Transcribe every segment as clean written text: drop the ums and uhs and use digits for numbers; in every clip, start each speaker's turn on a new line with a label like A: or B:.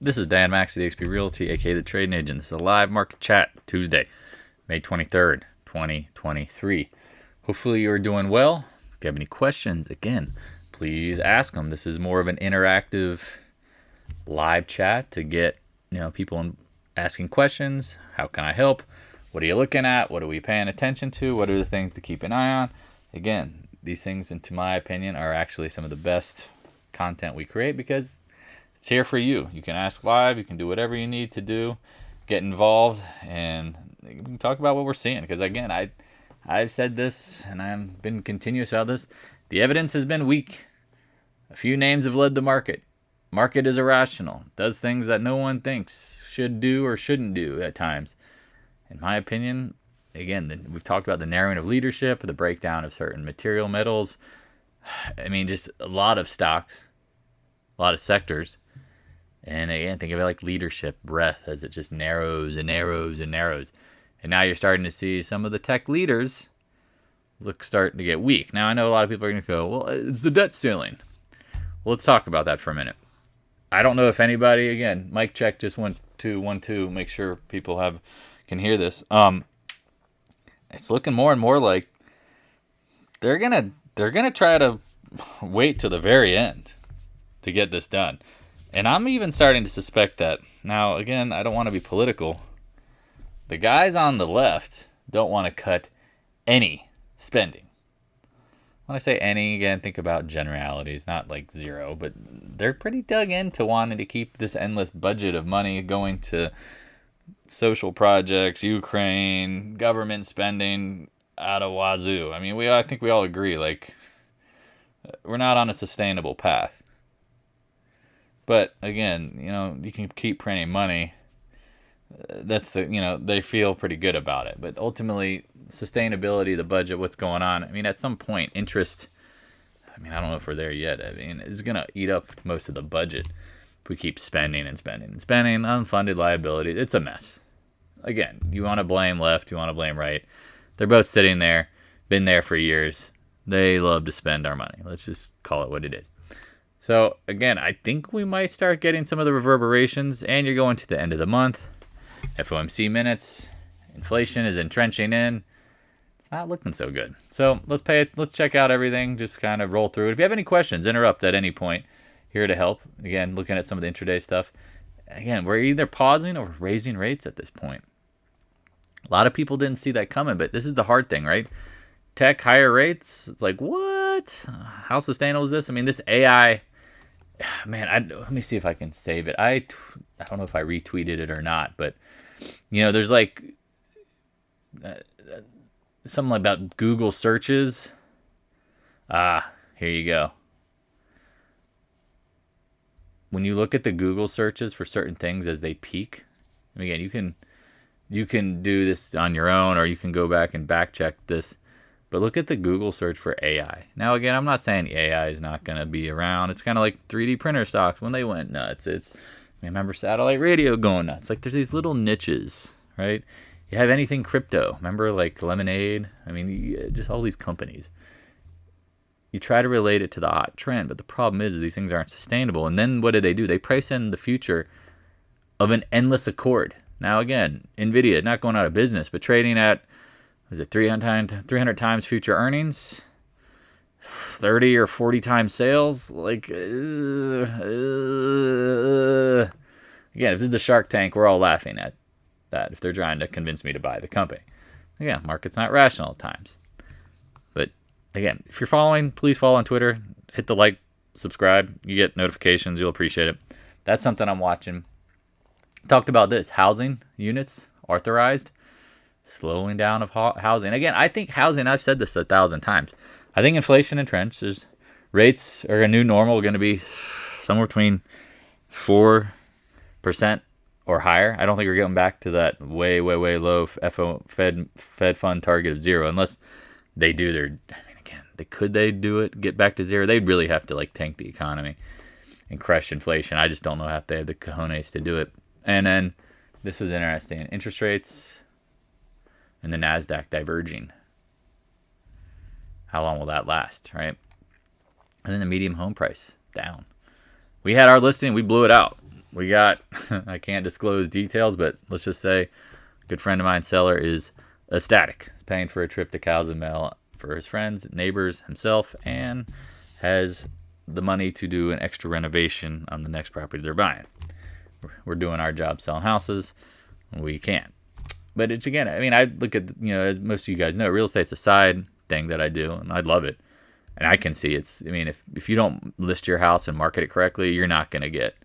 A: This is Dan Max at eXp Realty, aka the Trading Agent. This is a live market chat Tuesday, May 23rd, 2023. Hopefully you're doing well. If you have any questions, again, please ask them. This is more of an interactive live chat to get people asking questions. How can I help? What are you looking at? What are we paying attention to? What are the things to keep an eye on? Again, these things, into my opinion, are actually some of the best content we create because it's here for you. You can ask live. You can do whatever you need to do. Get involved, and we can talk about what we're seeing. Because again, I've said this, and I've been continuous about this. The evidence has been weak. A few names have led the market. Market is irrational. Does things that no one thinks should do or shouldn't do at times. In my opinion, again, we've talked about the narrowing of leadership, the breakdown of certain material metals. I mean, just a lot of stocks, a lot of sectors. And again, think of it like leadership, breadth, as it just narrows and narrows and narrows. And now you're starting to see some of the tech leaders starting to get weak. Now, I know a lot of people are going to go, well, it's the debt ceiling. Well, let's talk about that for a minute. I don't know if anybody, again, mic check just 1 2 1 2, make sure people can hear this. It's looking more and more like they're gonna try to wait till the very end to get this done. And I'm even starting to suspect that. Now, again, I don't want to be political. The guys on the left don't want to cut any spending. When I say any, again, think about generalities, not like zero, but they're pretty dug into wanting to keep this endless budget of money going to social projects, Ukraine, government spending out of wazoo. I mean, I think we all agree, like, we're not on a sustainable path. But again, you can keep printing money. That's they feel pretty good about it. But ultimately, sustainability, the budget, what's going on. I mean, at some point, interest. I mean, I don't know if we're there yet. I mean, it's gonna eat up most of the budget if we keep spending and spending and spending. Unfunded liability. It's a mess. Again, you want to blame left, you want to blame right. They're both sitting there, been there for years. They love to spend our money. Let's just call it what it is. So, again, I think we might start getting some of the reverberations, and you're going to the end of the month. FOMC minutes, inflation is entrenching in. It's not looking so good. So, let's check out everything, just kind of roll through it. If you have any questions, interrupt at any point. Here to help. Again, looking at some of the intraday stuff. Again, we're either pausing or raising rates at this point. A lot of people didn't see that coming, but this is the hard thing, right? Tech, higher rates. It's like, what? How sustainable is this? I mean, this AI... Man, let me see if I can save it. I don't know if I retweeted it or not, but there's like something about Google searches. Here you go. When you look at the Google searches for certain things as they peak, again, you can do this on your own, or you can go back and back check this. But look at the Google search for AI. Now, again, I'm not saying AI is not going to be around. It's kind of like 3D printer stocks when they went nuts. I remember satellite radio going nuts. Like, there's these little niches, right? You have anything crypto. Remember, like, Lemonade? I mean, just all these companies. You try to relate it to the hot trend, but the problem is these things aren't sustainable. And then what do? They price in the future of an endless accord. Now, again, NVIDIA, not going out of business, but trading at... Was it 300 times future earnings? 30 or 40 times sales? Like, again, if this is the Shark Tank, we're all laughing at that if they're trying to convince me to buy the company. Again, market's not rational at times. But again, if you're following, please follow on Twitter. Hit the like, subscribe. You get notifications. You'll appreciate it. That's something I'm watching. Talked about this. Housing units, authorized. Slowing down of housing. Again, I think housing, I've said this 1,000 times. I think inflation entrenched. Rates are a new normal, going to be somewhere between 4% or higher. I don't think we're getting back to that way, way, way low Fed fund target of 0 unless they do their, I mean, again, could they do it, get back to 0? They'd really have to tank the economy and crush inflation. I just don't know if they have the cojones to do it. And then this was interesting. Interest rates and the NASDAQ diverging. How long will that last, right? And then the medium home price down. We had our listing, we blew it out. we got, I can't disclose details, but let's just say a good friend of mine, seller, is ecstatic. He's paying for a trip to Cozumel for his friends, neighbors, himself, and has the money to do an extra renovation on the next property they're buying. We're doing our job selling houses. We can't. But it's, again, I mean, I look at, as most of you guys know, real estate's a side thing that I do, and I love it. And I can see I mean, if you don't list your house and market it correctly, you're not going to get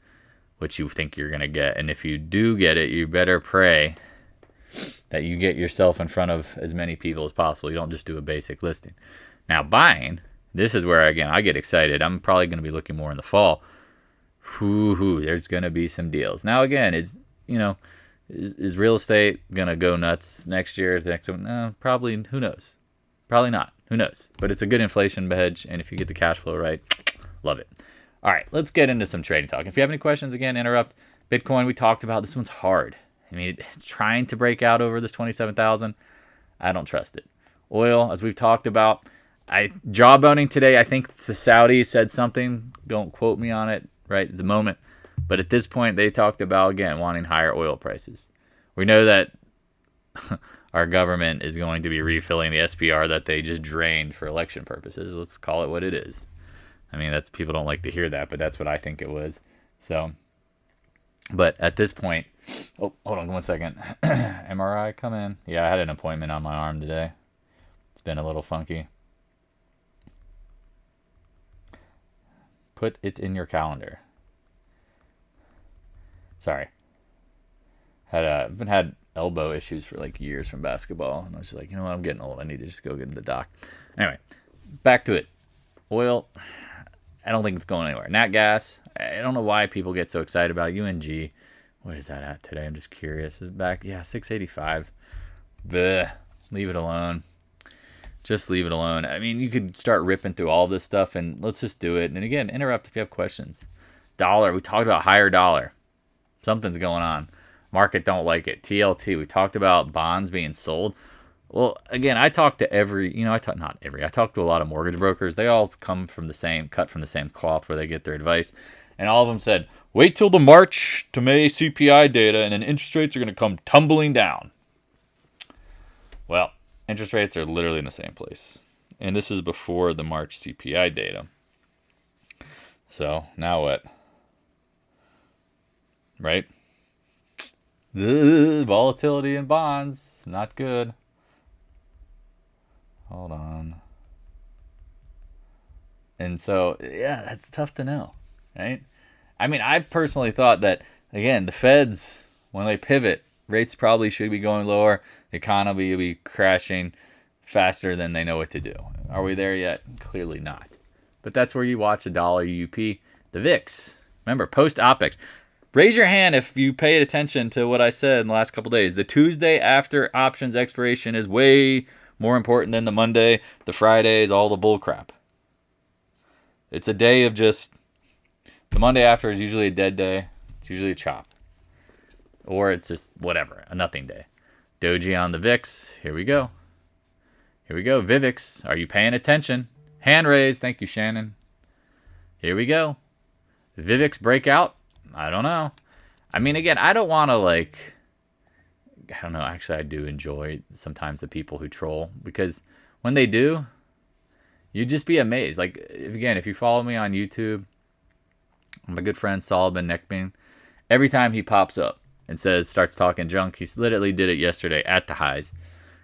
A: what you think you're going to get. And if you do get it, you better pray that you get yourself in front of as many people as possible. You don't just do a basic listing. Now, buying, this is where, again, I get excited. I'm probably going to be looking more in the fall. There's going to be some deals. Now, again, is real estate going to go nuts next year? No, probably, who knows? Probably not. Who knows? But it's a good inflation hedge, and if you get the cash flow right, love it. All right, let's get into some trading talk. If you have any questions, again, interrupt. Bitcoin, we talked about. This one's hard. I mean, it's trying to break out over this 27,000. I don't trust it. Oil, as we've talked about, jawboning today. I think the Saudis said something. Don't quote me on it right at the moment. But at this point, they talked about, again, wanting higher oil prices. We know that our government is going to be refilling the SPR that they just drained for election purposes. Let's call it what it is. I mean, people don't like to hear that, but that's what I think it was. So, but at this point, hold on 1 second. MRI, come in. Yeah, I had an appointment on my arm today. It's been a little funky. Put it in your calendar. Sorry. I've been had elbow issues for like years from basketball, and I was just like, you know what, I'm getting old. I need to just go get to the doc. Anyway, back to it. Oil, I don't think it's going anywhere. Nat gas, I don't know why people get so excited about it. UNG, what is that at today? I'm just curious. Is it back? Yeah, 685. Bleh. Leave it alone. Just leave it alone. I mean, you could start ripping through all this stuff, and let's just do it. And again, interrupt if you have questions. Dollar, we talked about higher dollar. Something's going on. Market don't like it. TLT, we talked about bonds being sold. Well, again, I talked to I talked to a lot of mortgage brokers. They all cut from the same cloth where they get their advice. And all of them said, wait till the March to May CPI data and then interest rates are going to come tumbling down. Well, interest rates are literally in the same place. And this is before the March CPI data. So, now what? Right? The volatility in bonds, not good. Hold on. And so, yeah, that's tough to know, right? I mean, I personally thought that, again, the Feds, when they pivot, rates probably should be going lower. The economy will be crashing faster than they know what to do. Are we there yet? Clearly not. But that's where you watch a dollar UP. The VIX, remember, post-OPEX. Raise your hand if you paid attention to what I said in the last couple days. The Tuesday after options expiration is way more important than the Monday, the Fridays, all the bull crap. It's a day of just... The Monday after is usually a dead day. It's usually a chop. Or it's just whatever, a nothing day. Doji on the VIX. Here we go. Vivix, are you paying attention? Hand raised. Thank you, Shannon. Here we go. Vivix breakout. I don't know. I mean, again, I don't want to I don't know. Actually, I do enjoy sometimes the people who troll, because when they do, you'd just be amazed. Like, if you follow me on YouTube, my good friend Solomon Neckbean, every time he pops up and starts talking junk, he literally did it yesterday at the highs.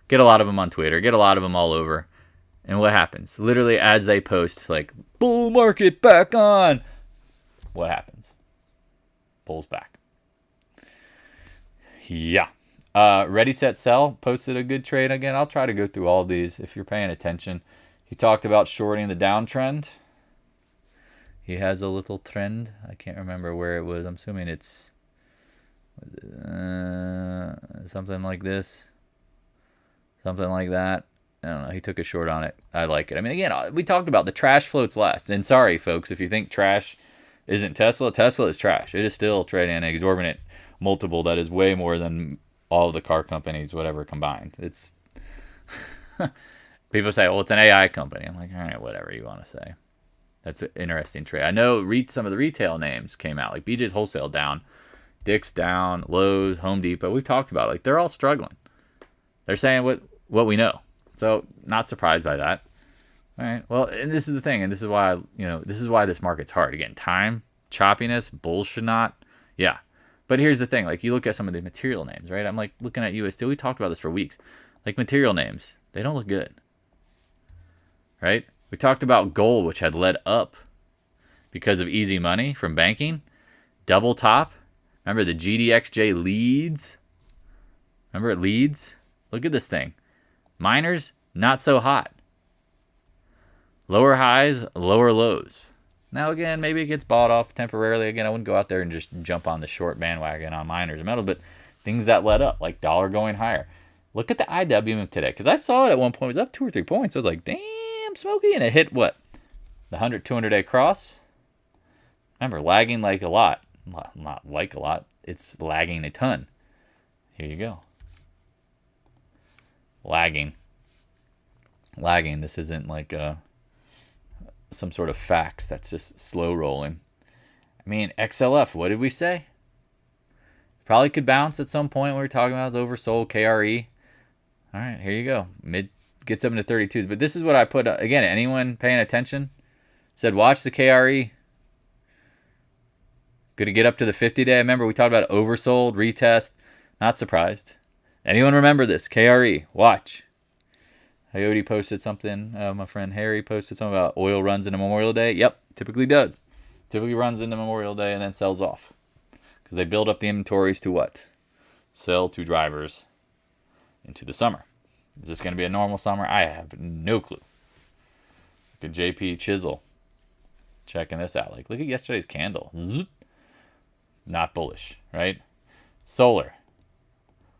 A: Get a lot of them on Twitter, get a lot of them all over. And what happens? Literally, as they post, like, bull market back on, what happens? Pulls back. Yeah. Ready, Set, Sell posted a good trade again. I'll try to go through all of these if you're paying attention. He talked about shorting the downtrend. He has a little trend. I can't remember where it was. I'm assuming it's something like this. Something like that. I don't know. He took a short on it. I like it. I mean, again, we talked about the trash floats last. And sorry, folks, if you think trash isn't Tesla is trash. It is still trading an exorbitant multiple that is way more than all of the car companies, whatever, combined. It's people say, well, it's an AI company. I'm like, all right, whatever you want to say. That's an interesting trade. I know some of the retail names came out, like BJ's Wholesale down, Dick's down, Lowe's, Home Depot. We've talked about it. Like, they're all struggling. They're saying what we know. So not surprised by that. All right. Well, and this is the thing, and this is why this market's hard. Again, time, choppiness, bulls should not. Yeah. But here's the thing. Like, you look at some of the material names, right? I'm like looking at US Steel. We talked about this for weeks. Like, material names, they don't look good. Right? We talked about gold, which had led up because of easy money from banking. Double top. Remember the GDXJ leads? Remember it leads? Look at this thing. Miners, not so hot. Lower highs, lower lows. Now, again, maybe it gets bought off temporarily. Again, I wouldn't go out there and just jump on the short bandwagon on miners and metals, but things that led up, like dollar going higher. Look at the IWM today, because I saw it at one point. It was up 2 or 3 points. I was like, damn, Smokey. And it hit what? The 100, 200-day cross. Remember, lagging like a lot. Not like a lot. It's lagging a ton. Here you go. Lagging. This isn't like some sort of facts. That's just slow rolling. I mean, XLF, what did we say? Probably could bounce at some point. We were talking about it's oversold. KRE. All right, here you go. Mid gets up into 32s. But this is what I put. Again, anyone paying attention said, watch the KRE. Going to get up to the 50-day. I remember we talked about oversold, retest. Not surprised. Anyone remember this? KRE. Watch. Coyote posted something. My friend Harry posted something about oil runs into Memorial Day. Yep, typically does. Typically runs into Memorial Day and then sells off. Because they build up the inventories to what? Sell to drivers into the summer. Is this going to be a normal summer? I have no clue. Look at JP Chisel. Checking this out. Like, look at yesterday's candle. Zzz. Not bullish, right? Solar.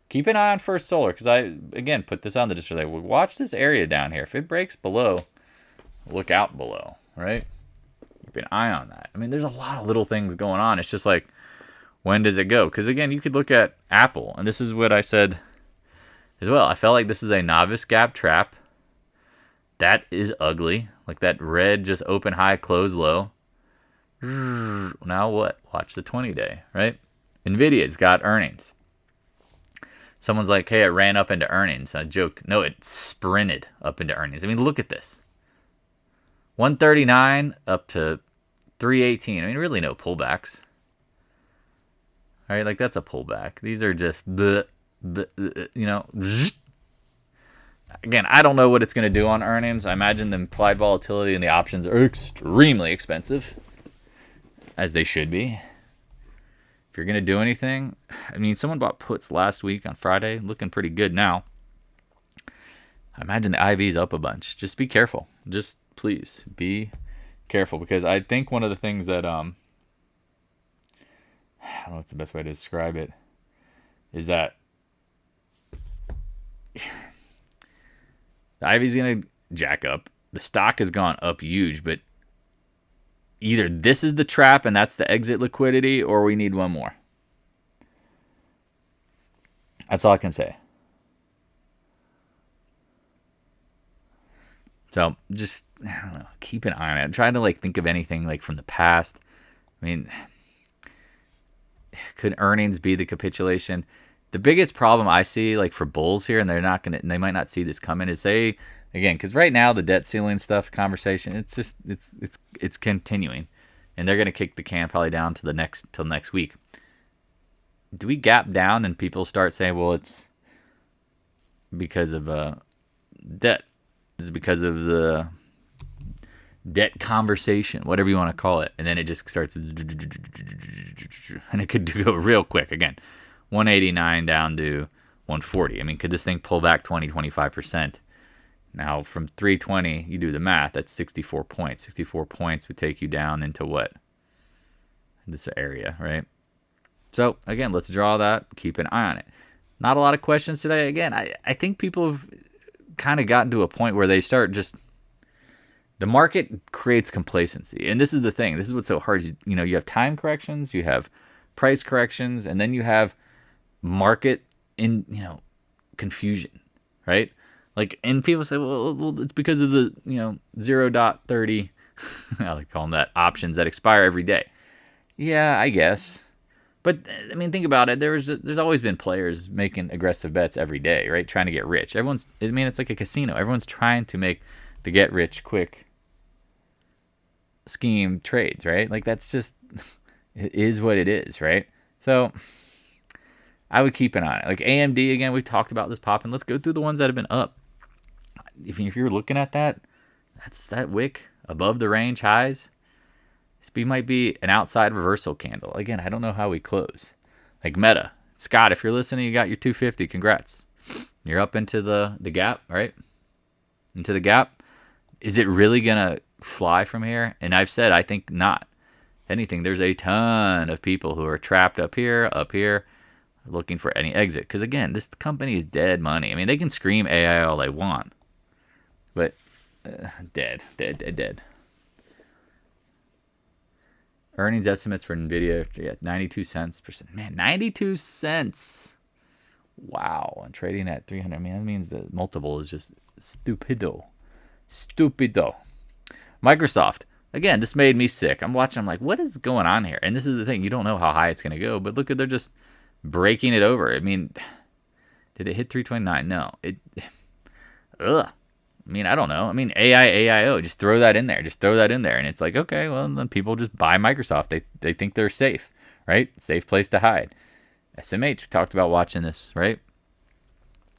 A: Keep an eye on First Solar, because I, again, put this on the display. Watch this area down here. If it breaks below, look out below, right? Keep an eye on that. I mean, there's a lot of little things going on. It's just like, when does it go? Because, again, you could look at Apple, and this is what I said as well. I felt like this is a novice gap trap. That is ugly. Like that red, just open high, close low. Now what? Watch the 20-day, right? NVIDIA's got earnings. Someone's like, hey, it ran up into earnings. I joked. No, it sprinted up into earnings. I mean, look at this. 139 up to 318. I mean, really no pullbacks. All right, like that's a pullback. These are just, Again, I don't know what it's going to do on earnings. I imagine the implied volatility and the options are extremely expensive, as they should be. If you're going to do anything, I mean, someone bought puts last week on Friday, looking pretty good now. I imagine the IV's up a bunch. Just be careful. Just please be careful, because I think one of the things that, I don't know what's the best way to describe it, is that the IV's going to jack up. The stock has gone up huge, but either this is the trap and that's the exit liquidity, or we need one more. That's all I can say. So just, I don't know, keep an eye on it. I'm trying to think of anything from the past. I mean, could earnings be the capitulation? The biggest problem I see for bulls here, and they might not see this coming, is again, because right now the debt ceiling stuff conversation, it's continuing, and they're gonna kick the can probably down till next week. Do we gap down and people start saying, well, it's because of debt? Is it because of the debt conversation, whatever you want to call it, and then it just starts, and it could go real quick again. 189 down to 140. I mean, could this thing pull back 20-25%? Now, from 320, you do the math, that's 64 points. 64 points would take you down into what? This area, right? So, again, let's draw that. Keep an eye on it. Not a lot of questions today. Again, I think people have kind of gotten to a point where they start just... The market creates complacency. And this is the thing. This is what's so hard. You have time corrections, you have price corrections, and then you have market confusion, right? And people say, well, it's because of the 0.30 I like calling that options that expire every day. Yeah, I guess. But I mean, think about it. There's always been players making aggressive bets every day, right? Trying to get rich. It's like a casino. Everyone's trying to make the get rich quick scheme trades, right? Like that's just it is what it is, right? So I would keep an eye on it. Like AMD again, we've talked about this popping. Let's go through the ones that have been up. If you're looking at that's that wick above the range highs. This might be an outside reversal candle. Again, I don't know how we close. Like Meta. Scott, if you're listening, you got your 250. Congrats. You're up into the gap, right? Into the gap. Is it really going to fly from here? And I've said, I think not. If anything, there's a ton of people who are trapped up here, looking for any exit. Because again, this company is dead money. I mean, they can scream AI all they want. But dead. Earnings estimates for NVIDIA, 92 cents per cent. Man, 92 cents. Wow. And trading at 300. I mean, that means the multiple is just stupido. Microsoft. Again, this made me sick. I'm watching. I'm like, what is going on here? And this is the thing. You don't know how high it's going to go. But look, they're just breaking it over. I mean, did it hit 329? No. Ugh. I mean, I don't know. I mean, AIO, just throw that in there. And it's like, okay, well, then people just buy Microsoft. They think they're safe, right? Safe place to hide. SMH, we talked about watching this, right?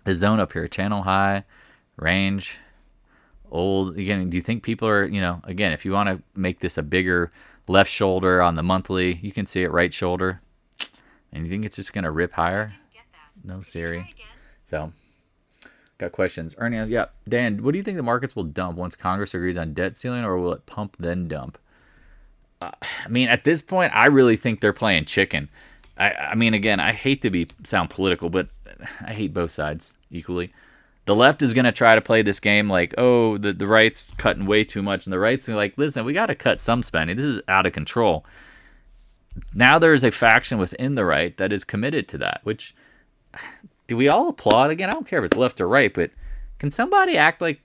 A: The zone up here, channel high, range, old. Again, do you think people are, again, if you want to make this a bigger left shoulder on the monthly, you can see it right shoulder. And you think it's just going to rip higher? No, Siri. So... got questions. Ernie, yeah. Dan, what do you think the markets will dump once Congress agrees on debt ceiling, or will it pump then dump? I mean, at this point, I really think they're playing chicken. I mean, again, I hate to sound political, but I hate both sides equally. The left is going to try to play this game like, oh, the right's cutting way too much, and the right's like, listen, we got to cut some spending. This is out of control. Now there's a faction within the right that is committed to that, which... do we all applaud? Again, I don't care if it's left or right, but can somebody act like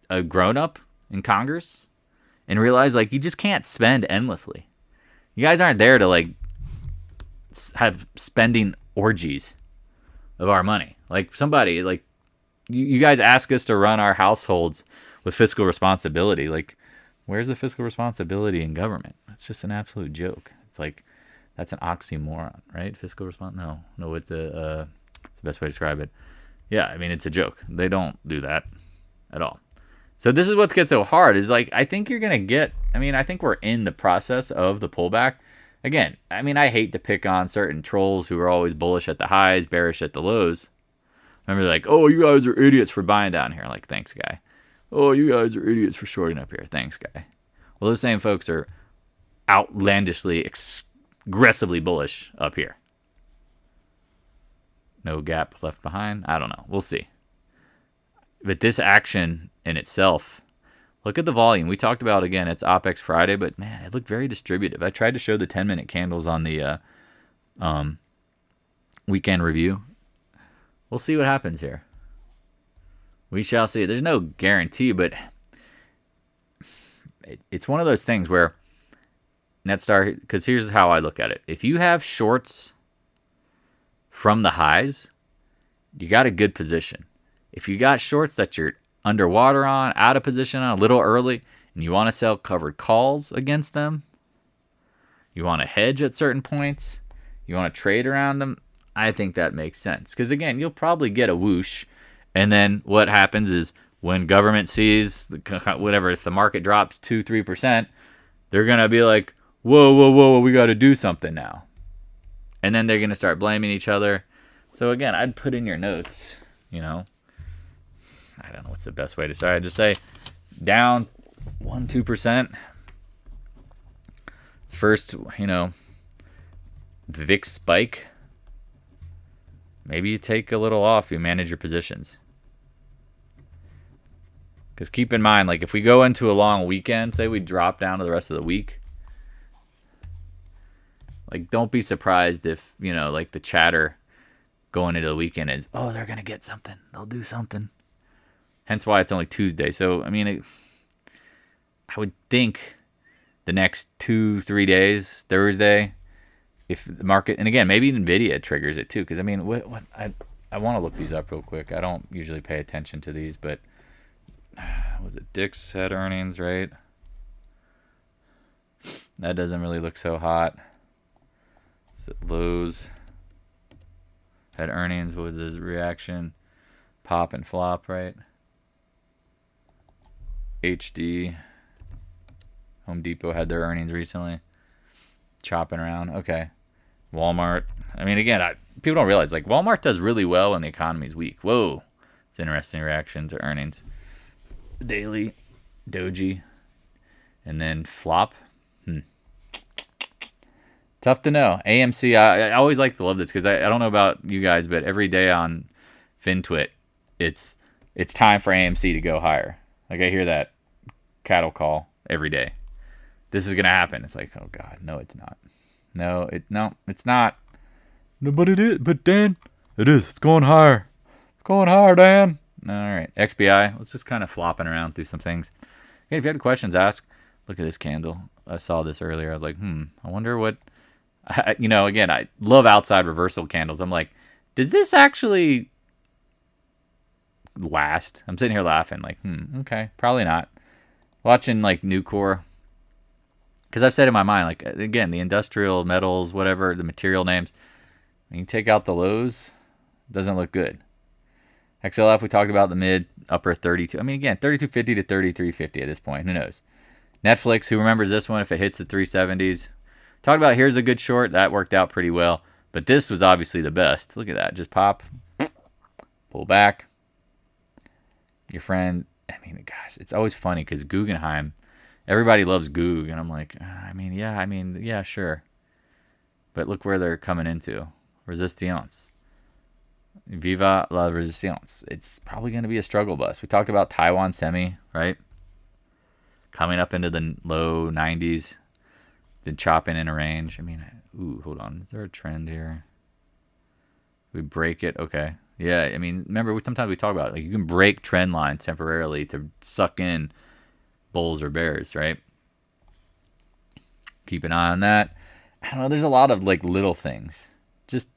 A: a grown-up in Congress and realize, like, you just can't spend endlessly? You guys aren't there to, like, have spending orgies of our money. Like, somebody, like, you guys ask us to run our households with fiscal responsibility. Like, where's the fiscal responsibility in government? It's just an absolute joke. It's like, that's an oxymoron, right? Fiscal No, it's a... it's the best way to describe it. Yeah, I mean, it's a joke. They don't do that at all. So this is what gets so hard is like, I think you're going to get, I think we're in the process of the pullback. Again, I hate to pick on certain trolls who are always bullish at the highs, bearish at the lows. Remember, like, oh, you guys are idiots for buying down here. Like, thanks, guy. Oh, you guys are idiots for shorting up here. Thanks, guy. Well, those same folks are outlandishly, aggressively bullish up here. No gap left behind. I don't know. We'll see. But this action in itself, look at the volume. We talked about, again, it's OPEX Friday, but man, it looked very distributive. I tried to show the 10-minute candles on the weekend review. We'll see what happens here. We shall see. There's no guarantee, but it's one of those things where NetStar, because here's how I look at it. If you have shorts from the highs, you got a good position. If you got shorts that you're underwater on, out of position on, a little early, and you want to sell covered calls against them, you want to hedge at certain points, you want to trade around them, I think that makes sense. Because again, you'll probably get a whoosh, and then what happens is when government sees, whatever, if the market drops 2-3%, they're going to be like, whoa, we got to do something now. And then they're going to start blaming each other. So again, I'd put in your notes, I don't know what's the best way to start. I'd just say down 1-2%. First, VIX spike. Maybe you take a little off. You manage your positions. Because keep in mind, like if we go into a long weekend, say we drop down to the rest of the week, like don't be surprised if, like the chatter going into the weekend is, oh, they're going to get something. They'll do something. Hence why it's only Tuesday. So, I would think the next 2-3 days, Thursday, if the market, and again, maybe NVIDIA triggers it too, because I mean, I want to look these up real quick. I don't usually pay attention to these, but was it Dick's had earnings, right? That doesn't really look so hot. Is it Lowe's had earnings? What was his reaction? Pop and flop, right? HD, Home Depot had their earnings recently. Chopping around. Okay. Walmart. I mean, again, people don't realize, like, Walmart does really well when the economy's weak. Whoa. It's interesting reaction to earnings. Daily, Doji, and then flop. Tough to know. AMC, I always like to love this because I don't know about you guys, but every day on FinTwit, it's time for AMC to go higher. Like, I hear that cattle call every day. This is going to happen. It's like, oh, God, no, it's not. No, it's not. No, but it is. But, Dan, it is. It's going higher. It's going higher, Dan. All right. XBI, let's just kind of flopping around through some things. Hey, if you have questions, ask. Look at this candle. I saw this earlier. I was like, I wonder what... again, I love outside reversal candles. I'm like, does this actually last? I'm sitting here laughing like, okay, probably not. Watching like Nucor, because I've said in my mind, like, again, the industrial metals, whatever, the material names, when you take out the lows, doesn't look good. XLF, we talked about the mid, upper 32. I mean, again, 32.50 to 33.50 at this point. Who knows? Netflix, who remembers this one if it hits the 370s? Talked about here's a good short. That worked out pretty well. But this was obviously the best. Look at that. Just pop. Pull back. Your friend. I mean, gosh, it's always funny because Guggenheim, everybody loves Goog. And I'm like, yeah, sure. But look where they're coming into. Resistance. Viva la resistance. It's probably going to be a struggle bus. We talked about Taiwan Semi, right? Coming up into the low 90s. Been chopping in a range. I mean, hold on. Is there a trend here? We break it. Okay. Yeah, I mean, remember, sometimes we talk about, like, you can break trend lines temporarily to suck in bulls or bears, right? Keep an eye on that. I don't know. There's a lot of, like, little things. Just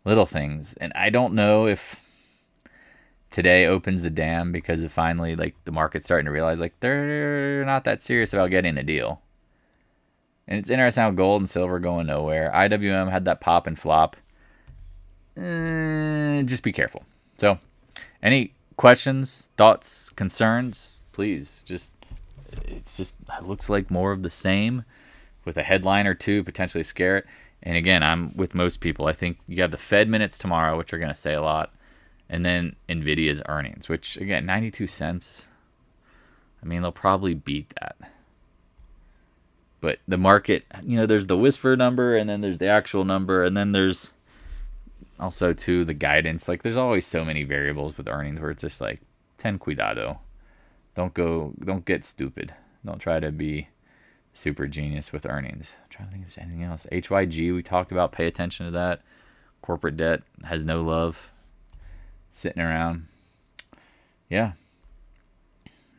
A: little things. And I don't know if today opens the dam because of finally, like, the market's starting to realize, like, they're not that serious about getting a deal. And it's interesting how gold and silver going nowhere. IWM had that pop and flop. Just be careful. So, any questions, thoughts, concerns, please. It looks like more of the same with a headline or two, potentially scare it. And again, I'm with most people. I think you have the Fed minutes tomorrow, which are going to say a lot. And then NVIDIA's earnings, which, again, 92 cents. I mean, they'll probably beat that. But the market, there's the whisper number, and then there's the actual number, and then there's also, too, the guidance. Like, there's always so many variables with earnings where it's just like, ten cuidado. Don't get stupid. Don't try to be super genius with earnings. I'm trying to think if there's anything else. HYG, we talked about. Pay attention to that. Corporate debt has no love. Sitting around. Yeah.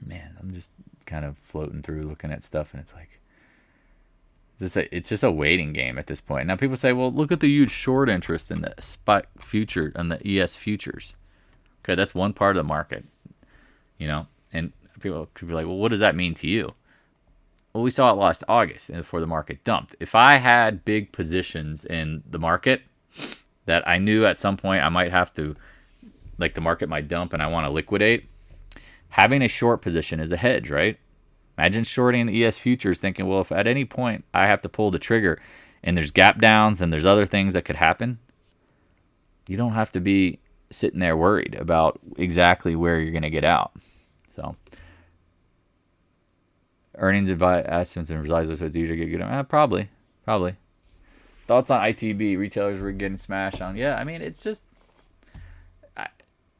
A: Man, I'm just kind of floating through looking at stuff, and it's like, it's just a waiting game at this point. Now people say, well, look at the huge short interest in the spot future and the ES futures. Okay, that's one part of the market, and people could be like, well, what does that mean to you? Well, we saw it last August before the market dumped. If I had big positions in the market that I knew at some point I might have to, like, the market might dump and I want to liquidate, having a short position is a hedge, right? Imagine shorting the ES futures thinking, well, if at any point I have to pull the trigger and there's gap downs and there's other things that could happen, you don't have to be sitting there worried about exactly where you're going to get out. So, earnings estimates and results, it's easier to get good. Probably. Thoughts on ITB? Retailers were getting smashed on. Yeah, I mean, it's just...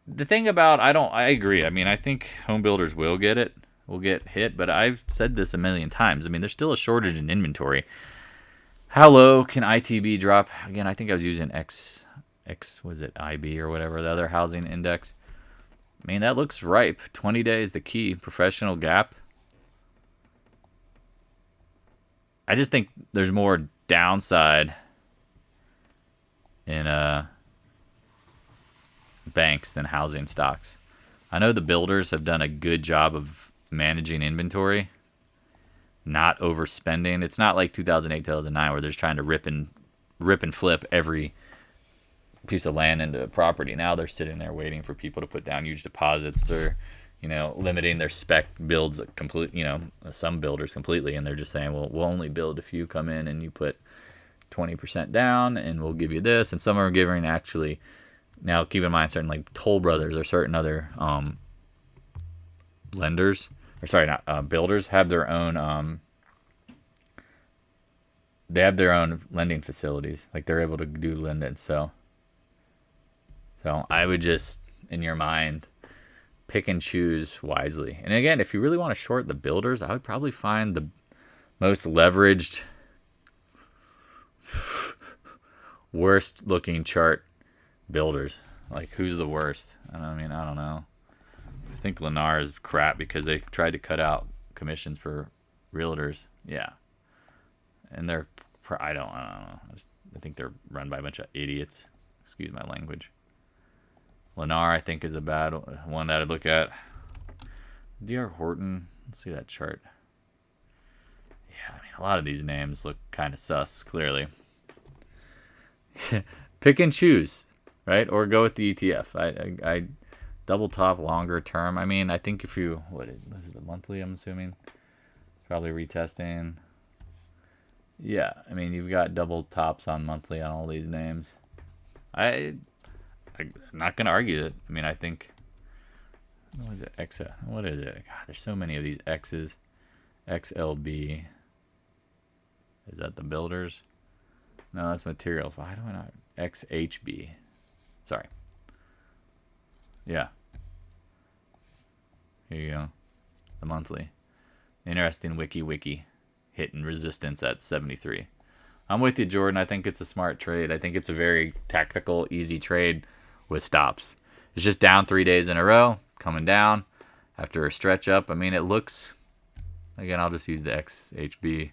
A: the thing about, I agree. I mean, I think home builders will get hit, but I've said this a million times. I mean, there's still a shortage in inventory. How low can ITB drop? Again, I think I was using was it IB or whatever, the other housing index. I mean, that looks ripe. 20 days, the key. Professional gap. I just think there's more downside in banks than housing stocks. I know the builders have done a good job of managing inventory, not overspending. It's not like 2008, 2009 where they're just trying to rip and flip every piece of land into a property. Now they're sitting there waiting for people to put down huge deposits. They're, limiting their spec builds some builders completely, and they're just saying, well, we'll only build if you come in and you put 20% down and we'll give you this. And some are giving actually, now keep in mind, certain like Toll Brothers or certain other lenders, or sorry, not builders, have their own they have their own lending facilities. Like they're able to do lending. So I would just, in your mind, pick and choose wisely. And again, if you really want to short the builders, I would probably find the most leveraged, worst looking chart builders. Like, who's the worst? I don't know. I think Lennar is crap because they tried to cut out commissions for realtors. Yeah. And I don't know. I think they're run by a bunch of idiots. Excuse my language. Lennar, I think, is a bad one that I'd look at. D.R. Horton, let's see that chart. Yeah, a lot of these names look kind of sus, clearly. Pick and choose, right? Or go with the ETF. I double top longer term. I think if you, was it the monthly, I'm assuming? Probably retesting. Yeah, you've got double tops on monthly on all these names. I'm not going to argue that. I think, what is it? What is it? God, there's so many of these X's. XLB. Is that the builders? No, that's materials. Why do I not? XHB. Sorry. Yeah. Here you go. The monthly. Interesting wiki. Hitting resistance at 73. I'm with you, Jordan. I think it's a smart trade. I think it's a very tactical, easy trade with stops. It's just down 3 days in a row, coming down after a stretch up. It looks, again, I'll just use the XHB.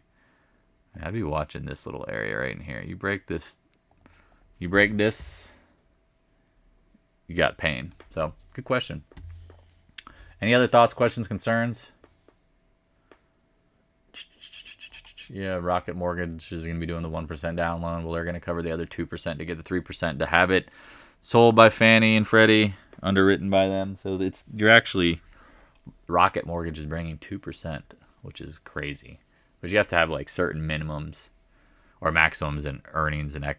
A: I'd be watching this little area right in here. You break this, you got pain. So, good question. Any other thoughts, questions, concerns? Yeah, Rocket Mortgage is going to be doing the 1% down loan. Well, they're going to cover the other 2% to get the 3% to have it sold by Fannie and Freddie, underwritten by them. So you're actually, Rocket Mortgage is bringing 2%, which is crazy. But you have to have like certain minimums or maximums in earnings and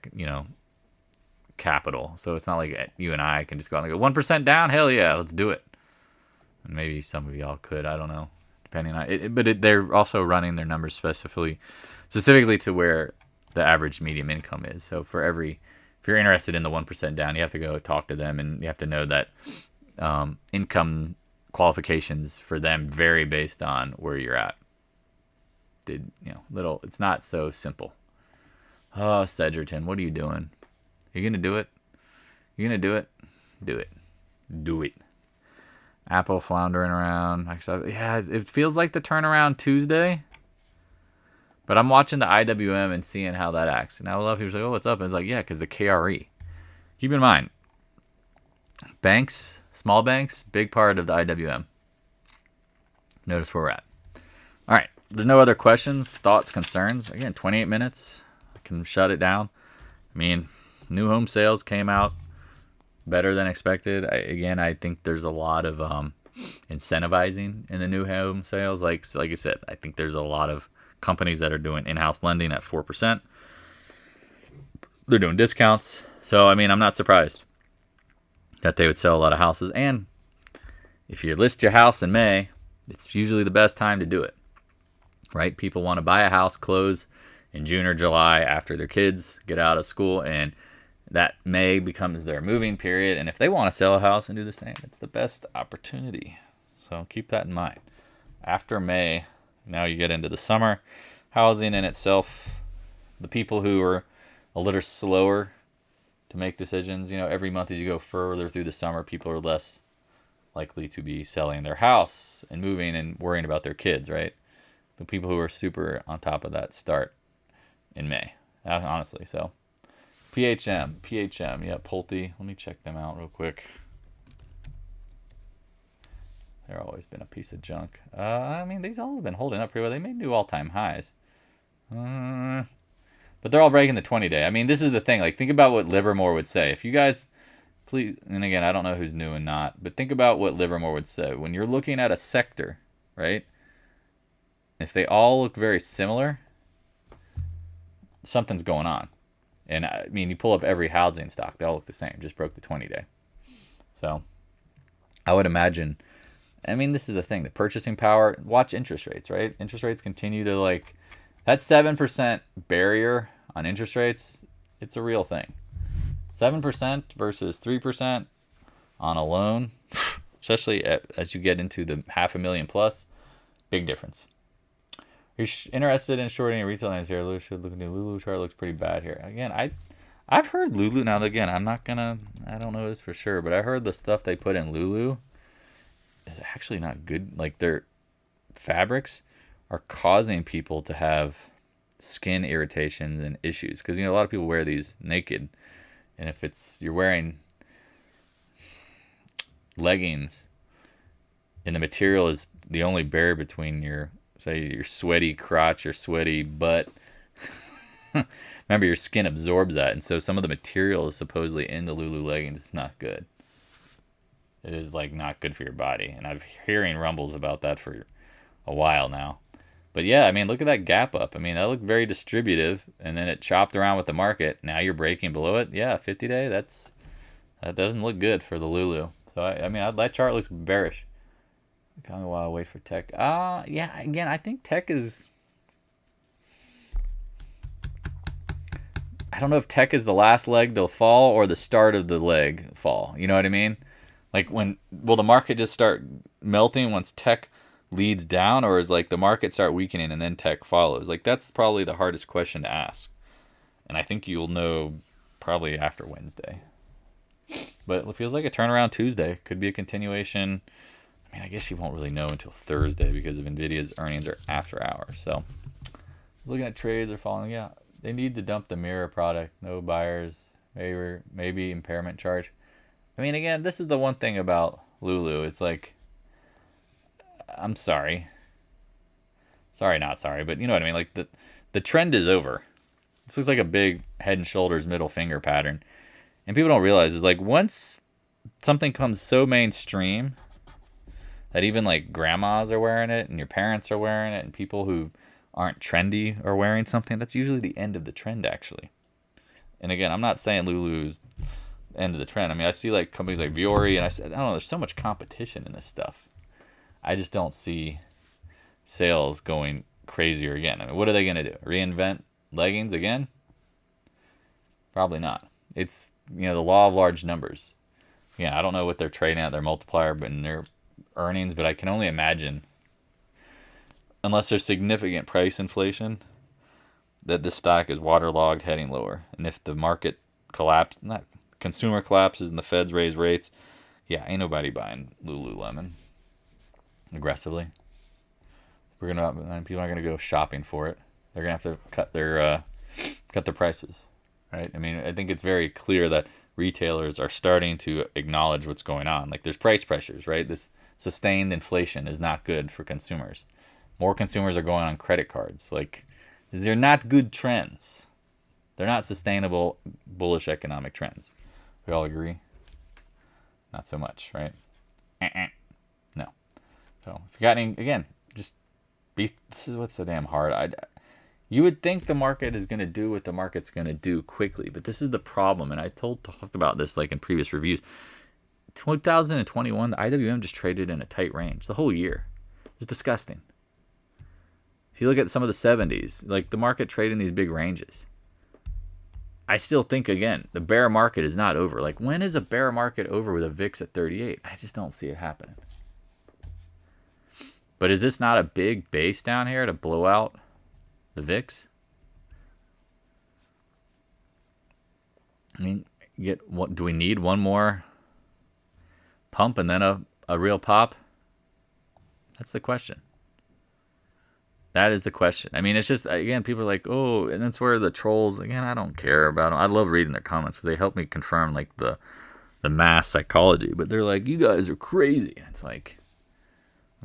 A: capital. So it's not like you and I can just go out and go 1% down. Hell yeah, let's do it. And maybe some of y'all could. I don't know. Depending on it, but they're also running their numbers specifically to where the average medium income is. So if you're interested in the 1% down, you have to go talk to them, and you have to know that income qualifications for them vary based on where you're at. It's not so simple. Oh, Sedgerton, what are you doing? You gonna do it? You gonna do it? Do it. Do it. Apple floundering around. Yeah, it feels like the turnaround Tuesday. But I'm watching the IWM and seeing how that acts. And I love people say, oh, what's up? And it's like, yeah, because the KRE. Keep in mind, banks, small banks, big part of the IWM. Notice where we're at. All right. There's no other questions, thoughts, concerns. Again, 28 minutes. I can shut it down. New home sales came out better than expected. I think there's a lot of incentivizing in the new home sales. Like I said, I think there's a lot of companies that are doing in-house lending at 4%. They're doing discounts. So, I'm not surprised that they would sell a lot of houses. And if you list your house in May, it's usually the best time to do it, right? People want to buy a house, close in June or July after their kids get out of school, and that May becomes their moving period. And if they want to sell a house and do the same, it's the best opportunity. So keep that in mind. After May, now you get into the summer. Housing in itself, the people who are a little slower to make decisions, every month as you go further through the summer, people are less likely to be selling their house and moving and worrying about their kids, right? the people who are super on top of that start in May, honestly. So PHM, yeah, Pulte. Let me check them out real quick. They're always been a piece of junk. I mean, these all have been holding up pretty well. They made new all-time highs. But they're all breaking the 20-day. I mean, this is the thing. Like, think about what Livermore would say. If you guys, please, and again, I don't know who's new and not, but think about what Livermore would say. When you're looking at a sector, right? If they all look very similar, something's going on. And I mean, you pull up every housing stock, they all look the same. Just broke the 20-day. So I would imagine, I mean, this is the thing. The purchasing power, watch interest rates, right? Interest rates continue to like, that 7% barrier on interest rates, it's a real thing. 7% versus 3% on a loan, especially as you get into the $500,000 plus, big difference. You're interested in shorting a retail names here. Lulu should look at the Lulu chart. Looks pretty bad here. Again, I've heard Lulu. Now again, I don't know this for sure, but I heard the stuff they put in Lulu is actually not good. Like their fabrics are causing people to have skin irritations and issues because a lot of people wear these naked, and if you're wearing leggings and the material is the only barrier between your sweaty crotch or sweaty butt, remember your skin absorbs that, and so some of the material is supposedly in the Lulu leggings. It's not good. It is like not good for your body, and I've hearing rumbles about that for a while now. But yeah, I mean, look at that gap up. I mean, that looked very distributive, and then it chopped around with the market. Now you're breaking below it. Yeah, 50-day, that doesn't look good for the Lulu. So, I mean, that chart looks bearish. Kind of a while away for tech. Yeah, again, I think tech is... I don't know if tech is the last leg to fall or the start of the leg fall. You know what I mean? Like will the market just start melting once tech leads down, or is like the market start weakening and then tech follows? Like that's probably the hardest question to ask, and I think you'll know probably after Wednesday. But it feels like a turnaround Tuesday. Could be a continuation. I mean, I guess you won't really know until Thursday because of Nvidia's earnings are after hours. So looking at trades are falling. Yeah, they need to dump the mirror product. No buyers. Maybe impairment charge. I mean, again, this is the one thing about Lulu. It's like, I'm sorry. Sorry, not sorry, but you know what I mean? Like, the trend is over. This looks like a big head and shoulders middle finger pattern. And people don't realize is like once something comes so mainstream that even like grandmas are wearing it and your parents are wearing it and people who aren't trendy are wearing something, that's usually the end of the trend, actually. And again, I'm not saying Lulu's end of the trend. I mean, I see like companies like Viore, and I don't know, there's so much competition in this stuff. I just don't see sales going crazier again. I mean, what are they going to do? Reinvent leggings again? Probably not. It's, the law of large numbers. Yeah, I don't know what they're trading at, their multiplier, but in their earnings, but I can only imagine, unless there's significant price inflation, that this stock is waterlogged heading lower. And if the market consumer collapses and the feds raise rates, yeah, ain't nobody buying Lululemon aggressively. People aren't gonna go shopping for it. They're gonna have to cut their prices, right? I mean, I think it's very clear that retailers are starting to acknowledge what's going on. Like there's price pressures, right? This sustained inflation is not good for consumers. More consumers are going on credit cards. Like, they're not good trends. They're not sustainable, bullish economic trends. We all agree? Not so much, right? No. So, if you got any, again, this is what's so damn hard. You would think the market is going to do what the market's going to do quickly, but this is the problem, and I talked about this like in previous reviews. 2021, the IWM just traded in a tight range the whole year. It's disgusting. If you look at some of the 70s, like the market trading these big ranges. I still think, again, the bear market is not over. Like, when is a bear market over with a VIX at 38? I just don't see it happening. But is this not a big base down here to blow out the VIX? I mean, do we need one more pump and then a real pop? That's the question. That is the question. I mean, it's just, again, people are like, oh, and that's where the trolls, again, I don't care about them. I love reading their comments because they help me confirm like the mass psychology. But they're like, you guys are crazy. And it's like,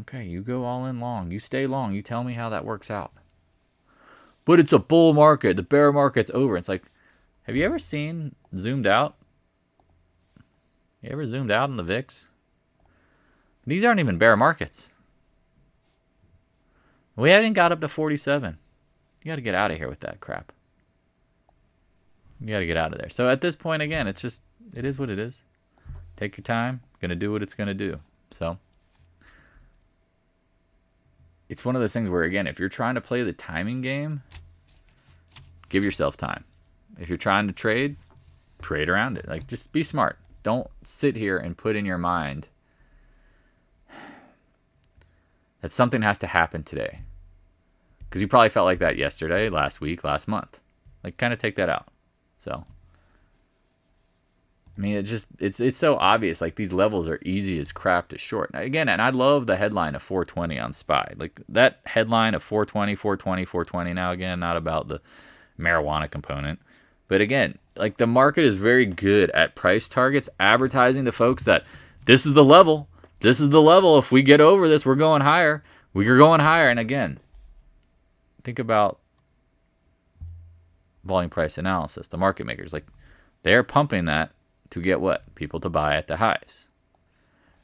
A: okay, you go all in long. You stay long. You tell me how that works out. But it's a bull market. The bear market's over. It's like, have you ever seen zoomed out? You ever zoomed out on the VIX? These aren't even bear markets. We haven't got up to 47. You got to get out of here with that crap. You got to get out of there. So at this point, again, it's just, it is what it is. Take your time. Going to do what it's going to do. So it's one of those things where, again, if you're trying to play the timing game, give yourself time. If you're trying to trade around it. Like, just be smart. Don't sit here and put in your mind that something has to happen today. Because you probably felt like that yesterday, last week, last month. Like, kind of take that out. So, I mean, it's so obvious. Like, these levels are easy as crap to short. Now, again, and I love the headline of 420 on SPY. Like, that headline of 420, 420, 420. Now, again, not about the marijuana component. But again, like, the market is very good at price targets, advertising to folks that this is the level. This is the level. If we get over this, we're going higher. We're going higher. And again, think about volume price analysis. The market makers, like, they're pumping that to get what? People to buy at the highs.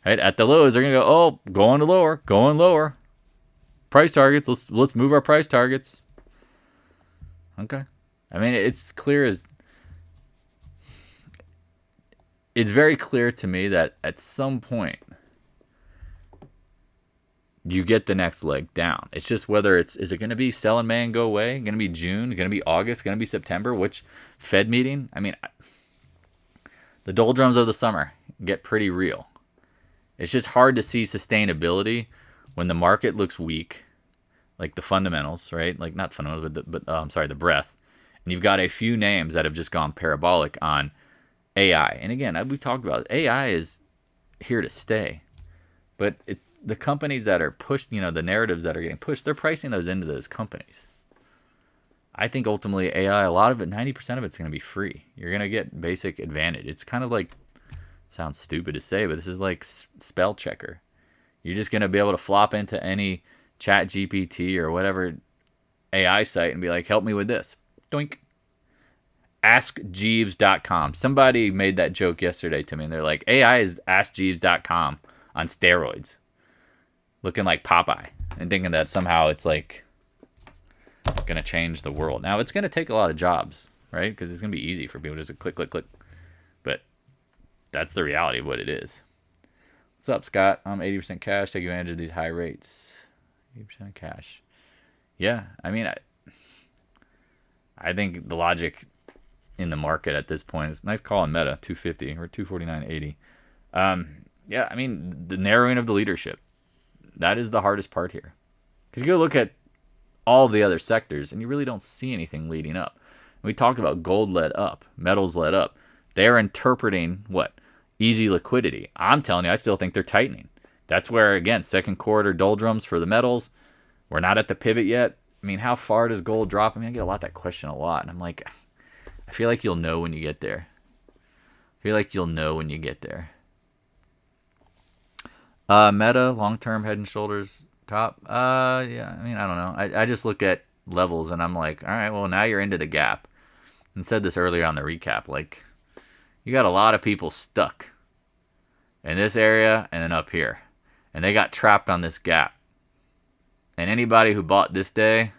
A: Right? At the lows, they're going to go, oh, going to lower, going lower. Price targets, let's move our price targets. Okay. I mean, it's clear as... It's very clear to me that at some point, you get the next leg down. It's just whether is it going to be sell in May and go away? Going to be June? Going to be August? Going to be September? Which Fed meeting? I mean, the doldrums of the summer get pretty real. It's just hard to see sustainability when the market looks weak, like the fundamentals, right? Like, not fundamentals, but the breadth. And you've got a few names that have just gone parabolic on AI. And again, we've talked about it. AI is here to stay. But the companies that are pushed, the narratives that are getting pushed, they're pricing those into those companies. I think ultimately AI, a lot of it, 90% of it's going to be free. You're going to get basic advantage. It's kind of like, sounds stupid to say, but this is like spell checker. You're just going to be able to flop into any chat GPT or whatever AI site and be like, help me with this. Doink. AskJeeves.com. Somebody made that joke yesterday to me, and they're like, AI is AskJeeves.com on steroids. Looking like Popeye and thinking that somehow it's like going to change the world. Now, it's going to take a lot of jobs, right? Because it's going to be easy for people to just click, click, click. But that's the reality of what it is. What's up, Scott? I'm 80% cash. Take advantage of these high rates. 80% cash. Yeah, I mean, I think the logic in the market at this point is nice call on Meta, 250 or 249.80. Yeah, I mean, the narrowing of the leadership. That is the hardest part here. Because you go look at all the other sectors, and you really don't see anything leading up. We talked about gold led up, metals led up. They're interpreting what? Easy liquidity. I'm telling you, I still think they're tightening. That's where, again, second quarter doldrums for the metals. We're not at the pivot yet. I mean, how far does gold drop? I mean, I get that question a lot. And I'm like, I feel like you'll know when you get there. Meta, long-term head and shoulders top. Yeah, I mean, I don't know. I just look at levels and I'm like, all right, well, now you're into the gap. And said this earlier on the recap. Like, you got a lot of people stuck in this area and then up here. And they got trapped on this gap. And anybody who bought this day,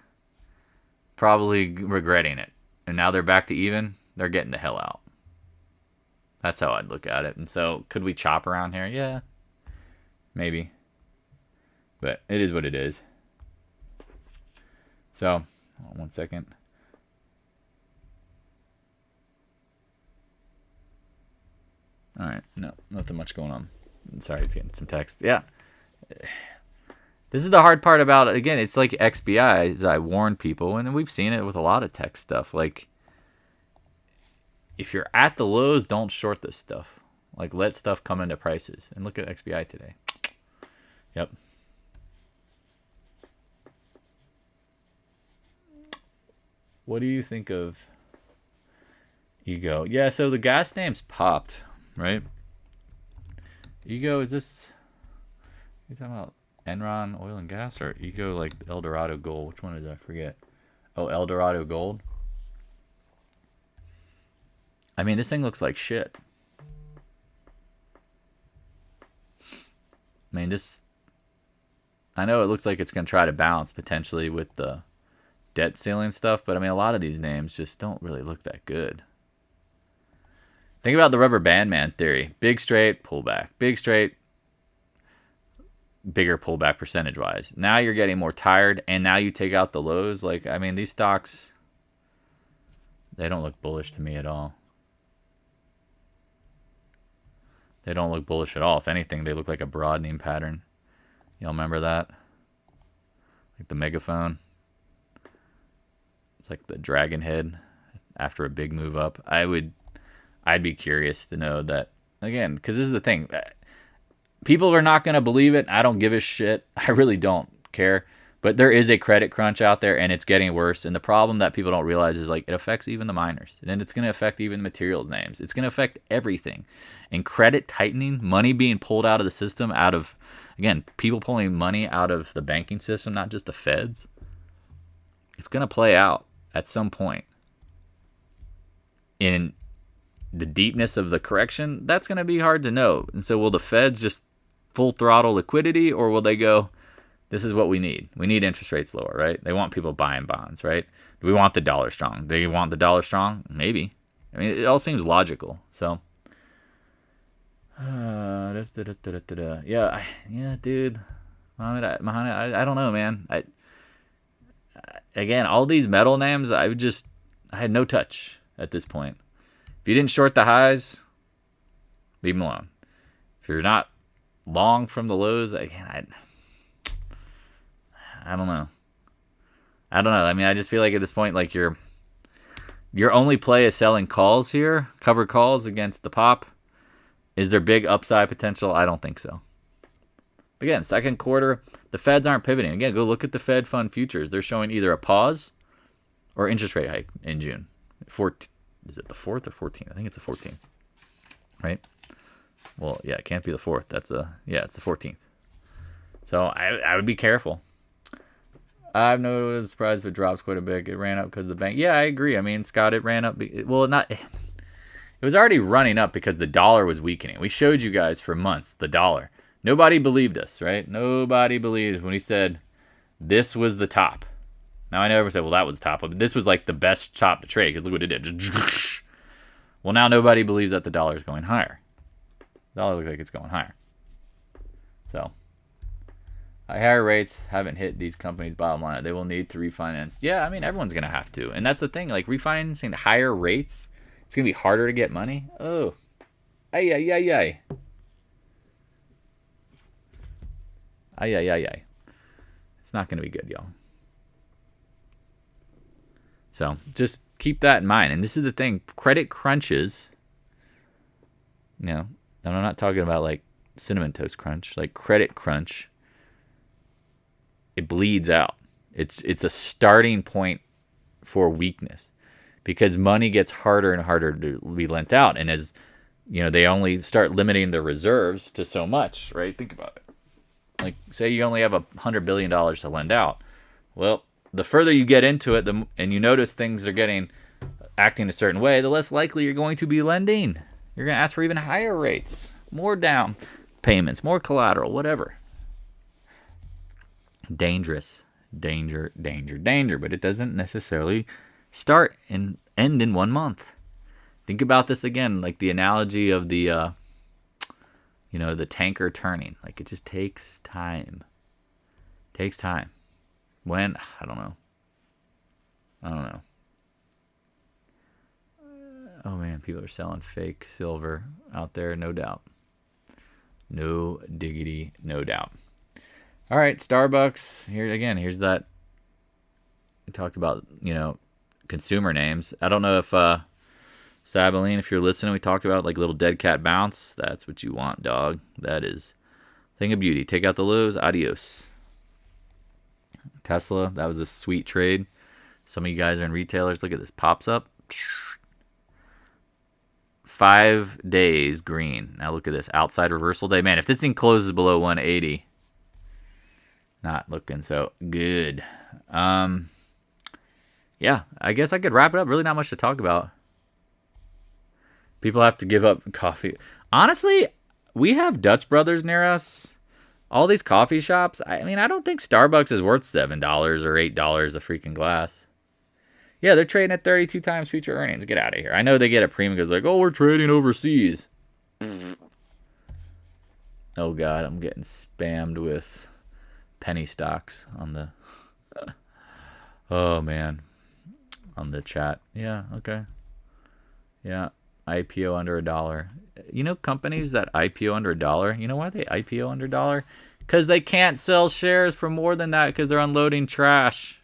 A: probably regretting it. And now they're back to even. They're getting the hell out. That's how I'd look at it. And so, could we chop around here? Yeah. Maybe. But it is what it is. So, 1 second. All right. No, nothing much going on. Sorry, I was getting some text. Yeah. This is the hard part about it. Again, it's like XBI, as I warned people, and we've seen it with a lot of tech stuff. Like, if you're at the lows, don't short this stuff. Like, let stuff come into prices. And look at XBI today. Yep. what do you think of Ego? Yeah, so the gas names popped, right? Ego, is this... You talking about Enron Oil and Gas or Ego like El Dorado Gold? Which one is that? I forget. Oh, El Dorado Gold. I mean, this thing looks like shit. I mean, this... I know it looks like it's going to try to bounce potentially with the debt ceiling stuff, but I mean, a lot of these names just don't really look that good. Think about the rubber band man theory. Big straight, pullback. Big straight, bigger pullback percentage-wise. Now you're getting more tired, and now you take out the lows. Like, I mean, these stocks, they don't look bullish to me at all. They don't look bullish at all. If anything, they look like a broadening pattern. Y'all remember that? Like the megaphone. It's like the dragon head after a big move up. I'd be curious to know that, again, because this is the thing. People are not going to believe it. I don't give a shit. I really don't care. But there is a credit crunch out there, and it's getting worse. And the problem that people don't realize is, like, it affects even the miners. And it's going to affect even materials names. It's going to affect everything. And credit tightening, money being pulled out of the system, out of, again, people pulling money out of the banking system, not just the feds. It's going to play out at some point. In the deepness of the correction, that's going to be hard to know. And so will the feds just full throttle liquidity, or will they go, this is what we need. We need interest rates lower, right? They want people buying bonds, right? Do we want the dollar strong? They want the dollar strong? Maybe. I mean, it all seems logical. So, yeah, dude. Mohammed, I don't know, man. Again, all these metal names, I had no touch at this point. If you didn't short the highs, leave them alone. If you're not long from the lows, again, I don't know. I mean, I just feel like at this point, like your only play is selling calls here, covered calls against the pop. Is there big upside potential? I don't think so. Again, second quarter, the Feds aren't pivoting. Again, go look at the Fed fund futures. They're showing either a pause or interest rate hike in June. Is it the 4th or 14th? I think it's the 14th, right? Well, yeah, it can't be the 4th. It's the 14th. So I would be careful. I've no surprise if it drops quite a bit. It ran up because of the bank. Yeah, I agree. I mean, Scott, it ran up. Well, not. It was already running up because the dollar was weakening. We showed you guys for months the dollar. Nobody believed us, right? Nobody believed when we said this was the top. Now, I know everyone said, well, that was the top. But this was like the best top to trade because look what it did. Well, now nobody believes that the dollar is going higher. The dollar looks like it's going higher. So, higher rates haven't hit these companies' bottom line. They will need to refinance. Yeah, I mean, everyone's going to have to. And that's the thing. Like, refinancing higher rates, it's going to be harder to get money. Oh. Ay. It's not going to be good, y'all. So just keep that in mind. And this is the thing. Credit crunches, and I'm not talking about like Cinnamon Toast Crunch, like credit crunch, it bleeds out. It's a starting point for weakness because money gets harder and harder to be lent out. And as they only start limiting the reserves to so much, right? Think about it. Like, say you only have $100 billion to lend out. Well, the further you get into it, and you notice things are acting a certain way, the less likely you're going to be lending. You're going to ask for even higher rates, more down payments, more collateral, whatever. Dangerous. Danger. But it doesn't necessarily start and end in 1 month. Think about this again, like the analogy of the tanker turning. Like, it just takes time. When? I don't know. Oh, man, people are selling fake silver out there, no doubt. No diggity, no doubt. All right, Starbucks. Here's that. We talked about, consumer names. I don't know if Sabaline, if you're listening, we talked about like little dead cat bounce. That's what you want, dog. That is thing of beauty. Take out the lows. Adios. Tesla, that was a sweet trade. Some of you guys are in retailers. Look at this. Pops up. 5 days green. Now look at this. Outside reversal day. Man, if this thing closes below 180, not looking so good. Yeah, I guess I could wrap it up. Really not much to talk about. People have to give up coffee. Honestly, we have Dutch Brothers near us. All these coffee shops. I mean, I don't think Starbucks is worth $7 or $8 a freaking glass. Yeah, they're trading at 32 times future earnings. Get out of here. I know they get a premium because like, oh, we're trading overseas. Oh, God, I'm getting spammed with penny stocks on the... Oh, man. On the chat. Yeah, okay. Yeah, IPO under $1. You know companies that IPO under $1? You know why they IPO under $1? Because they can't sell shares for more than that because they're unloading trash.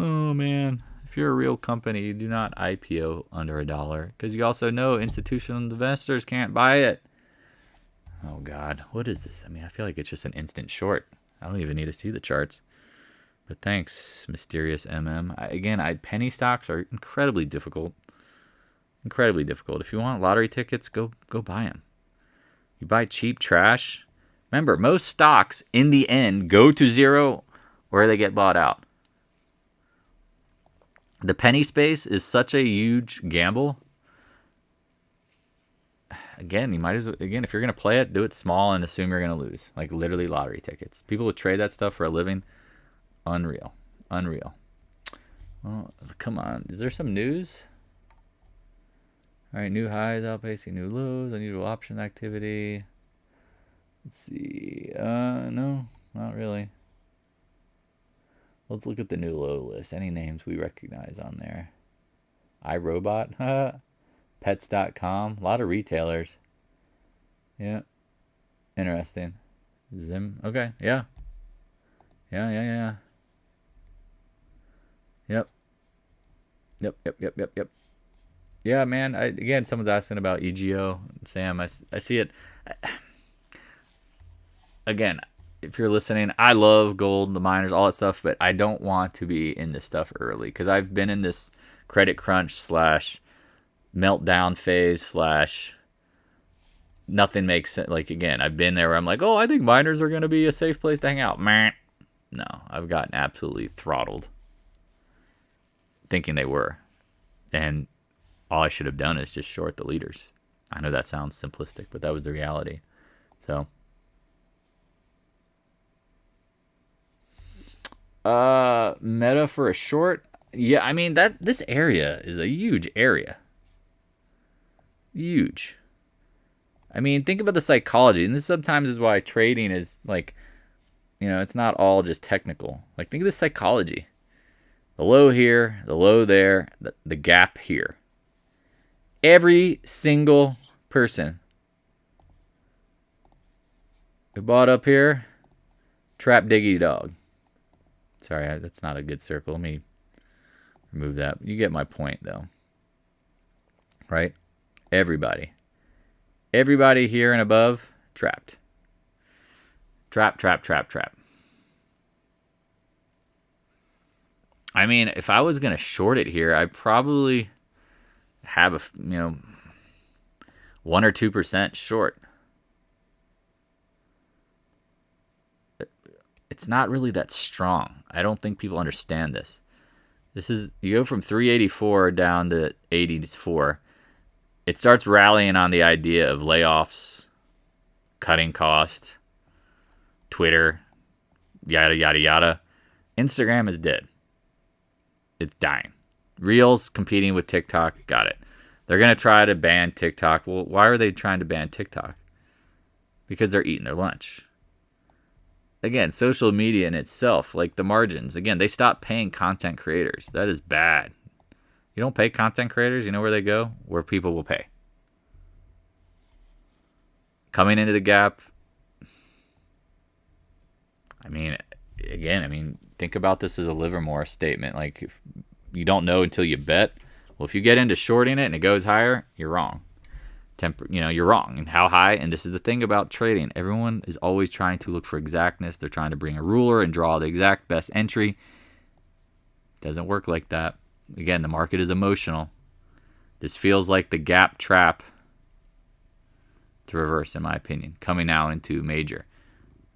A: Oh, man. If you're a real company, you do not IPO under $1 because you also know institutional investors can't buy it. Oh, God. What is this? I mean, I feel like it's just an instant short. I don't even need to see the charts. But thanks, Mysterious MM. Penny stocks are incredibly difficult. Incredibly difficult. If you want lottery tickets, go buy them. You buy cheap trash. Remember, most stocks, in the end, go to zero where they get bought out. The penny space is such a huge gamble. Again, you might as well, if you're going to play it, do it small and assume you're going to lose. Like literally lottery tickets. People who trade that stuff for a living, unreal. Oh, come on. Is there some news? All right, new highs outpacing new lows, unusual option activity. Let's see. No, not really. Let's look at the new low list. Any names we recognize on there? iRobot, Pets.com, a lot of retailers. Yeah, interesting. Zim, okay, yeah. Yep. Yeah, man. Again, someone's asking about EGO. Sam, I see it. Again, if you're listening, I love gold, the miners, all that stuff, but I don't want to be in this stuff early because I've been in this credit crunch / meltdown phase / nothing makes sense. Like, again, I've been there where I'm like, oh, I think miners are going to be a safe place to hang out. Meh. No, I've gotten absolutely throttled thinking they were. And all I should have done is just short the leaders. I know that sounds simplistic, but that was the reality. So, meta for a short. Yeah, I mean, this area is a huge area. Huge. I mean, think about the psychology. And this sometimes is why trading is like, it's not all just technical. Like, think of the psychology. The low here, the low there, the gap here. Every single person who bought up here, trap diggy dog. Sorry, that's not a good circle. Let me remove that. You get my point, though. Right? Everybody. Everybody here and above, trapped. Trap. I mean, if I was going to short it here, I'd probably have 1 or 2% short. It's not really that strong. I don't think people understand this. You go from 384 down to 84. It starts rallying on the idea of layoffs, cutting costs, Twitter, yada, yada, yada. Instagram is dead. It's dying. Reels competing with TikTok. Got it. They're going to try to ban TikTok. Well, why are they trying to ban TikTok? Because they're eating their lunch. Again, social media in itself, like the margins. Again, they stopped paying content creators. That is bad. You don't pay content creators, you know where they go? Where people will pay. Coming into the gap. Think about this as a Livermore statement. Like, if you don't know until you bet. Well, if you get into shorting it and it goes higher, you're wrong. you're wrong. And how high? And this is the thing about trading. Everyone is always trying to look for exactness. They're trying to bring a ruler and draw the exact best entry. Doesn't work like that. Again, the market is emotional. This feels like the gap trap to reverse, in my opinion, coming now into major.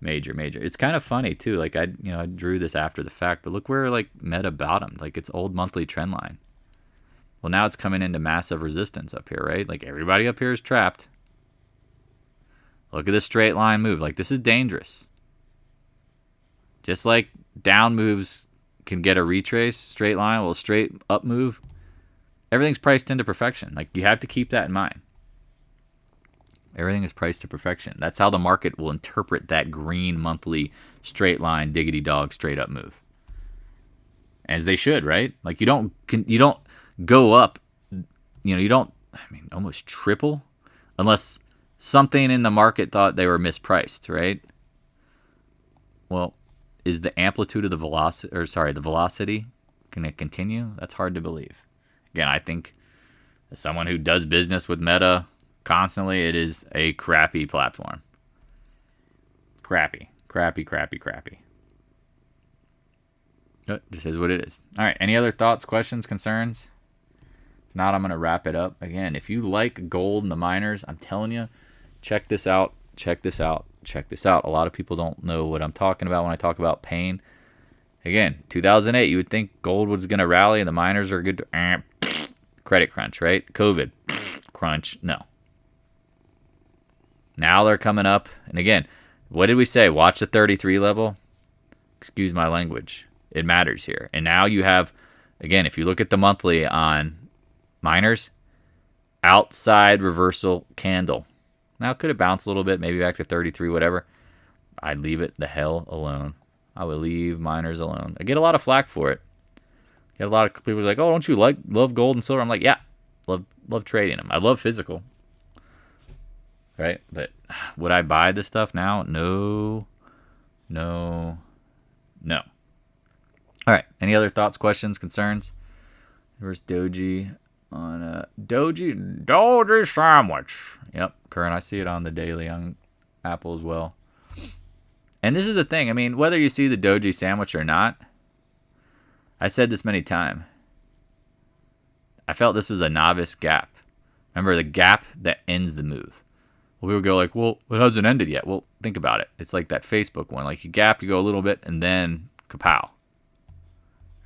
A: It's kind of funny too. Like I drew this after the fact, but look where like Meta bottomed, like its old monthly trend line. Well, now it's coming into massive resistance up here, right? Like everybody up here is trapped. Look at this straight line move. Like this is dangerous. Just like down moves can get a retrace, straight line, well, straight up move. Everything's priced into perfection. Like you have to keep that in mind. Everything is priced to perfection. That's how the market will interpret that green monthly straight line diggity dog straight up move. As they should, right? Like you don't go up, you don't, almost triple unless something in the market thought they were mispriced, right? Well, is the amplitude of the velocity going to continue? That's hard to believe. Again, I think as someone who does business with Meta constantly, it is a crappy platform. Crappy. It just is what it is. All right. Any other thoughts, questions, concerns? If not, I'm going to wrap it up. Again, if you like gold and the miners, I'm telling you, check this out. A lot of people don't know what I'm talking about when I talk about pain. Again, 2008, you would think gold was going to rally and the miners are good. Credit crunch, right? COVID crunch. No. Now they're coming up. And again, what did we say? Watch the 33 level. Excuse my language. It matters here. And now you have, again, if you look at the monthly on miners, outside reversal candle. Now, could it bounce a little bit, maybe back to 33, whatever. I'd leave it the hell alone. I would leave miners alone. I get a lot of flack for it. I get a lot of people like, oh, don't you love gold and silver? I'm like, yeah, love trading them. I love physical. Right? But would I buy this stuff now? No. All right. Any other thoughts, questions, concerns? Where's Doji on a Doji sandwich? Yep, current. I see it on the daily on Apple as well. And this is the thing. Whether you see the Doji sandwich or not, I said this many times. I felt this was a novice gap. Remember the gap that ends the move. Well, people go like, well, it hasn't ended yet. Well, think about it. It's like that Facebook one. Like you gap, you go a little bit, and then kapow.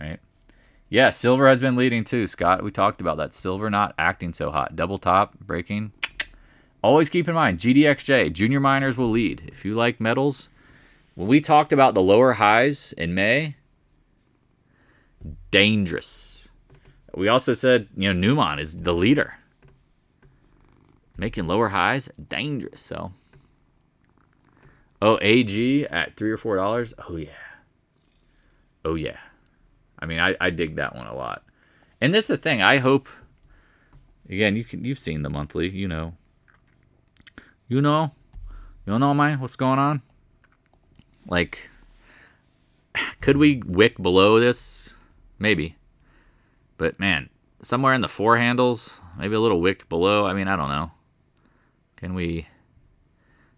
A: Right? Yeah, silver has been leading too, Scott. We talked about that. Silver not acting so hot. Double top, breaking. Always keep in mind, GDXJ, junior miners will lead. If you like metals, when we talked about the lower highs in May, dangerous. We also said, Newmont is the leader. Making lower highs, dangerous. So, AG at $3 or $4. Oh yeah. I dig that one a lot. And this is the thing. I hope. Again, you've seen the monthly. You know, man, what's going on? Like, could we wick below this? Maybe. But man, somewhere in the four handles, maybe a little wick below. I don't know. Can we,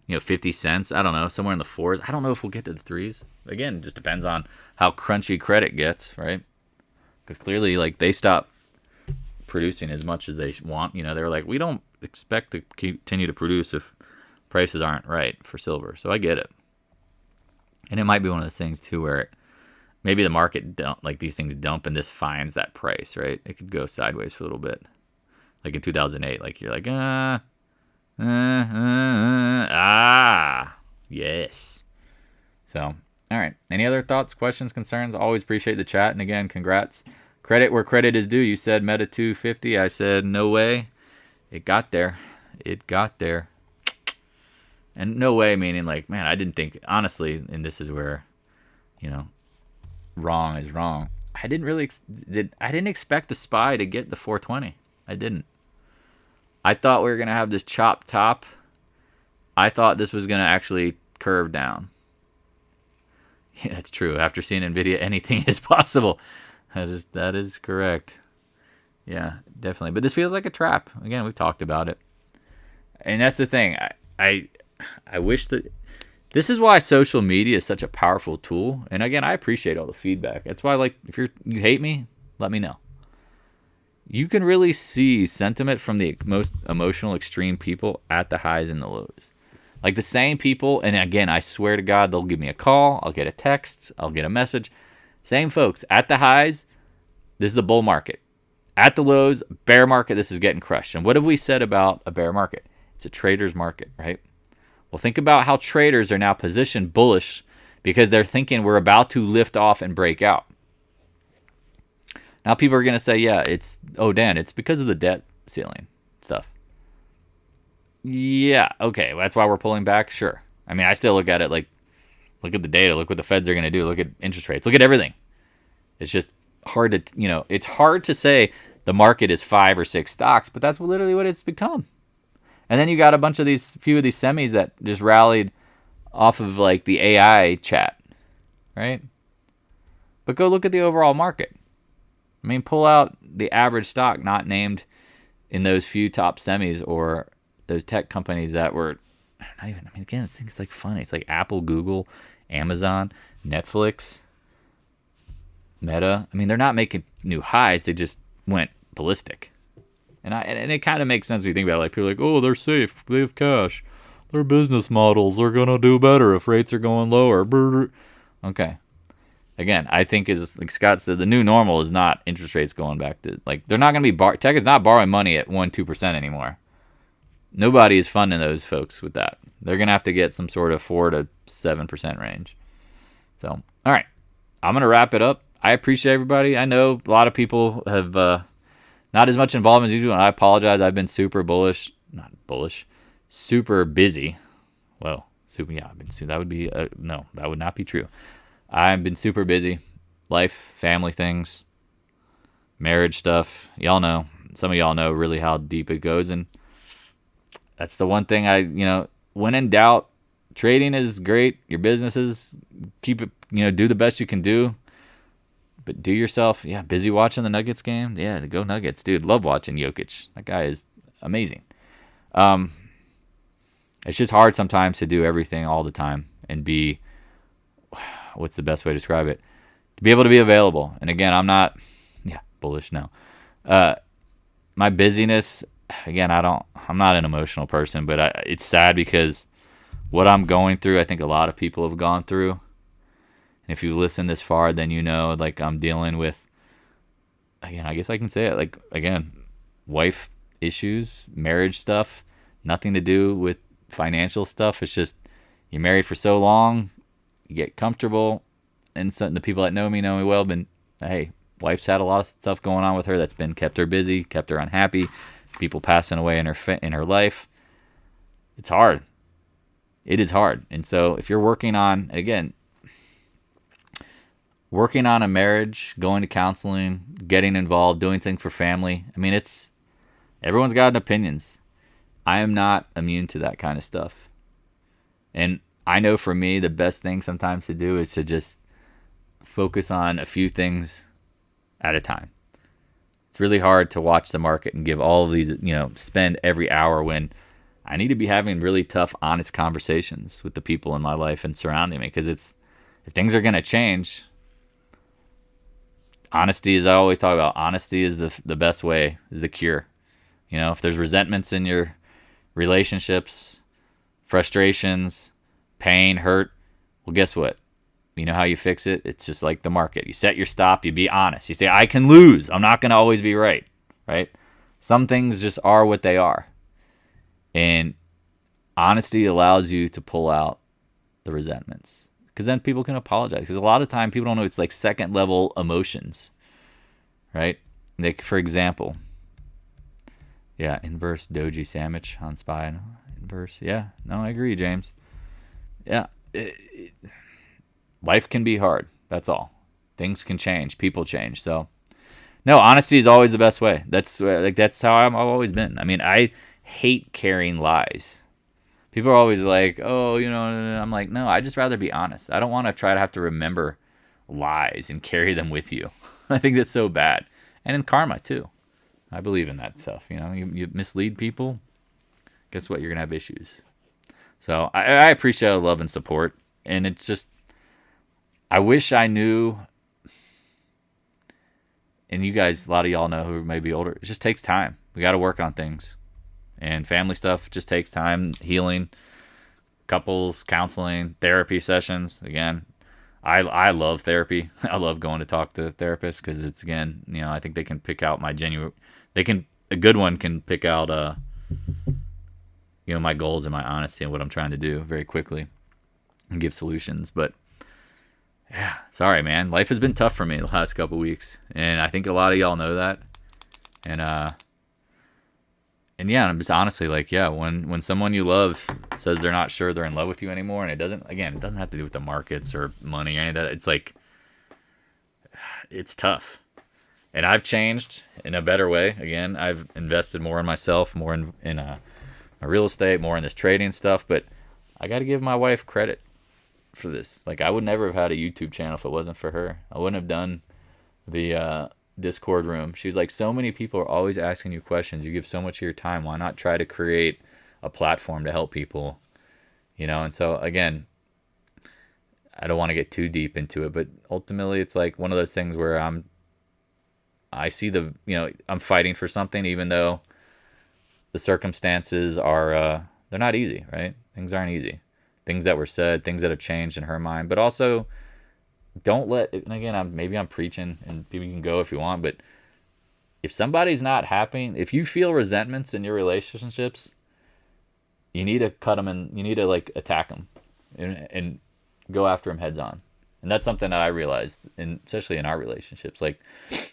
A: 50 cents? I don't know. Somewhere in the fours. I don't know if we'll get to the threes. Again, it just depends on how crunchy credit gets, right? Because clearly, like, they stop producing as much as they want. They're like, we don't expect to continue to produce if prices aren't right for silver. So I get it. And it might be one of those things, too, where maybe the market, these things dump and this finds that price, right? It could go sideways for a little bit. Like in 2008, like, you're like, yes. So, all right. Any other thoughts, questions, concerns? Always appreciate the chat. And again, congrats. Credit where credit is due. You said Meta 250. I said, no way. It got there. And no way, meaning like, man, I didn't think, honestly, and this is where, wrong is wrong. I didn't expect the SPY to get the 420. I didn't. I thought we were going to have this chop top. I thought this was going to actually curve down. Yeah, that's true. After seeing NVIDIA, anything is possible. That is correct. Yeah, definitely. But this feels like a trap. Again, we've talked about it. And that's the thing. I wish that this is why social media is such a powerful tool. And again, I appreciate all the feedback. That's why, like, if you hate me, let me know. You can really see sentiment from the most emotional, extreme people at the highs and the lows. Like the same people, and again, I swear to God, they'll give me a call, I'll get a text, I'll get a message. Same folks, at the highs, this is a bull market. At the lows, bear market, this is getting crushed. And what have we said about a bear market? It's a trader's market, right? Well, think about how traders are now positioned bullish because they're thinking we're about to lift off and break out. Now people are going to say, yeah, Dan, it's because of the debt ceiling stuff. Yeah, okay, well, that's why we're pulling back, sure. I mean, I still look at it like, look at the data, look what the Feds are going to do, look at interest rates, look at everything. It's just hard to, it's hard to say the market is 5 or 6 stocks, but that's literally what it's become. And then you got a few of these semis that just rallied off of like the AI chat, right? But go look at the overall market. I mean, pull out the average stock not named in those few top semis or those tech companies that were not even, I mean, again, I think it's like funny. It's like Apple, Google, Amazon, Netflix, Meta. I mean, they're not making new highs. They just went ballistic. And it kind of makes sense when you think about it. Like, people are like, oh, they're safe. They have cash. Their business models are going to do better if rates are going lower. Okay. Again, I think, is like Scott said, the new normal is not interest rates going back to, like, they're not going to be, tech is not borrowing money at 1-2% anymore. Nobody is funding those folks with that. They're going to have to get some sort of 4 to 7% range. So, all right. I'm going to wrap it up. I appreciate everybody. I know a lot of people have not as much involvement as usual, and I apologize. I've been super bullish. Not bullish. Super busy. Well, super, yeah, I've been, that would be, no, that would not be true. I've been super busy. Life, family things, marriage stuff. Y'all know. Some of y'all know really how deep it goes. And that's the one thing when in doubt, trading is great. Your businesses, keep it, do the best you can do. But do yourself, busy watching the Nuggets game. Yeah, go Nuggets. Dude, love watching Jokic. That guy is amazing. It's just hard sometimes to do everything all the time and be, what's the best way to describe it? To be able to be available. And again, I'm not, bullish, no. My busyness, again, I'm not an emotional person, but it's sad because what I'm going through, I think a lot of people have gone through. And if you listen this far, then like, I'm dealing with, again, I guess I can say it, like, again, wife issues, marriage stuff, nothing to do with financial stuff. It's just, you're married for so long, you get comfortable, and the people that know me well, but hey, wife's had a lot of stuff going on with her that's been kept her busy, kept her unhappy, people passing away in her life. It's hard. It is hard. And so if you're working on a marriage, going to counseling, getting involved, doing things for family, I mean, everyone's got opinions. I am not immune to that kind of stuff. And I know for me, the best thing sometimes to do is to just focus on a few things at a time. It's really hard to watch the market and give all of these, spend every hour when I need to be having really tough, honest conversations with the people in my life and surrounding me. Because if things are going to change, honesty, as I always talk about, honesty is the best way, is the cure. If there's resentments in your relationships, frustrations, pain, hurt, well, guess what? You know how you fix it? It's just like the market. You set your stop, you be honest. You say, I can lose. I'm not going to always be right? Some things just are what they are. And honesty allows you to pull out the resentments. Because then people can apologize. Because a lot of time people don't know, it's like second level emotions. Right? Like, for example, inverse doji sandwich on SPY. Inverse. Yeah. No, I agree, James. Yeah. Life can be hard. That's all. Things can change. People change. So, no, honesty is always the best way. That's how I've always been. I mean, I hate carrying lies. People are always like, oh, I'm like, no, I'd just rather be honest. I don't want to try to have to remember lies and carry them with you. I think that's so bad. And in karma, too. I believe in that stuff. You mislead people, guess what? You're going to have issues. So I appreciate the love and support. And it's just, I wish I knew, and you guys, a lot of y'all know who may be older, it just takes time. We got to work on things. And family stuff just takes time, healing, couples, counseling, therapy sessions. Again, I love therapy. I love going to talk to therapists because it's, again, you know, I think they can pick out my genuine, a good one can pick out, you know, my goals and my honesty and what I'm trying to do very quickly and give solutions. But yeah, sorry, man. Life has been tough for me the last couple weeks. And I think a lot of y'all know that. And yeah, I'm just honestly like, yeah, when someone you love says they're not sure they're in love with you anymore, and it doesn't have to do with the markets or money or any of that. It's like, it's tough. And I've changed in a better way. Again, I've invested more in myself, more in my real estate, more in this trading stuff. But I got to give my wife credit for this. Like, I would never have had a YouTube channel if it wasn't for her. I wouldn't have done the Discord room. She's like, so many people are always asking you questions. You give so much of your time. Why not try to create a platform to help people? You know, and so again, I don't want to get too deep into it, but ultimately it's like one of those things where I see the, you know, I'm fighting for something, even though the circumstances are, they're not easy, right? Things aren't easy. Things that were said, things that have changed in her mind, but also don't let, and again, maybe I'm preaching and people can go if you want, but if somebody's not happy, if you feel resentments in your relationships, you need to cut them and you need to like attack them and go after them heads on. And that's something that I realized, especially in our relationships. Like,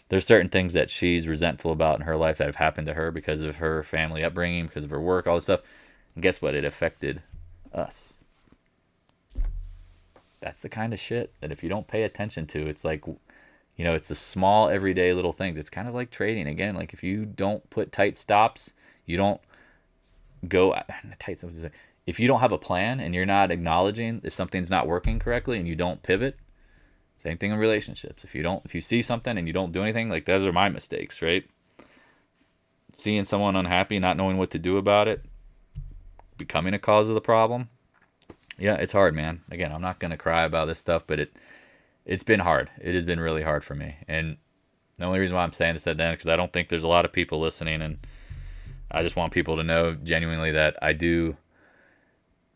A: there's certain things that she's resentful about in her life that have happened to her because of her family upbringing, because of her work, all this stuff. And guess what? It affected us. That's the kind of shit that if you don't pay attention to, it's like, you know, it's the small everyday little things. It's kind of like trading. Again, like if you don't put tight stops, you don't go tight stops. If you don't have a plan and you're not acknowledging if something's not working correctly and you don't pivot, same thing in relationships. If you see something and you don't do anything, like those are my mistakes, right? Seeing someone unhappy, not knowing what to do about it, becoming a cause of the problem. Yeah, it's hard, man. Again, I'm not going to cry about this stuff, but it's been hard. It has been really hard for me. And the only reason why I'm saying this at the end is because I don't think there's a lot of people listening, and I just want people to know genuinely that I do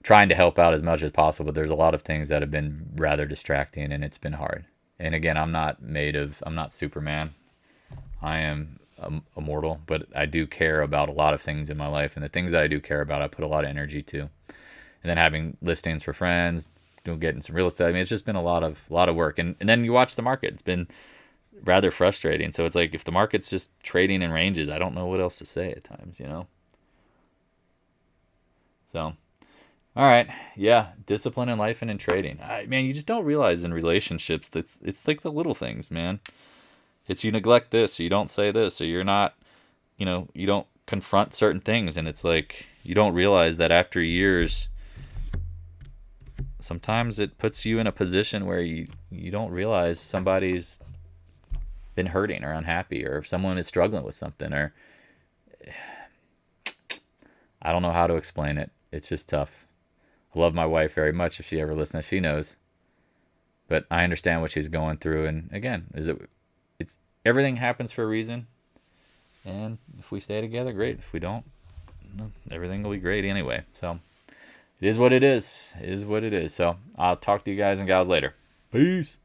A: trying to help out as much as possible, but there's a lot of things that have been rather distracting, and it's been hard. And again, I'm not Superman. I am immortal, but I do care about a lot of things in my life, and the things that I do care about, I put a lot of energy to. And then having listings for friends, getting some real estate. I mean, it's just been a lot of work. And then you watch the market. It's been rather frustrating. So it's like if the market's just trading in ranges, I don't know what else to say at times, you know? So, all right. Yeah, discipline in life and in trading. Man, you just don't realize in relationships that it's like the little things, man. It's you neglect this, or you don't say this, or you're not, you know, you don't confront certain things. And it's like you don't realize that after years, sometimes it puts you in a position where you don't realize somebody's been hurting or unhappy, or if someone is struggling with something, or I don't know how to explain it. It's just tough. I love my wife very much. If she ever listens, she knows. But I understand what she's going through. And again, it's everything happens for a reason. And if we stay together, great. If we don't, everything will be great anyway. So it is what it is. It is what it is. So I'll talk to you guys and gals later. Peace.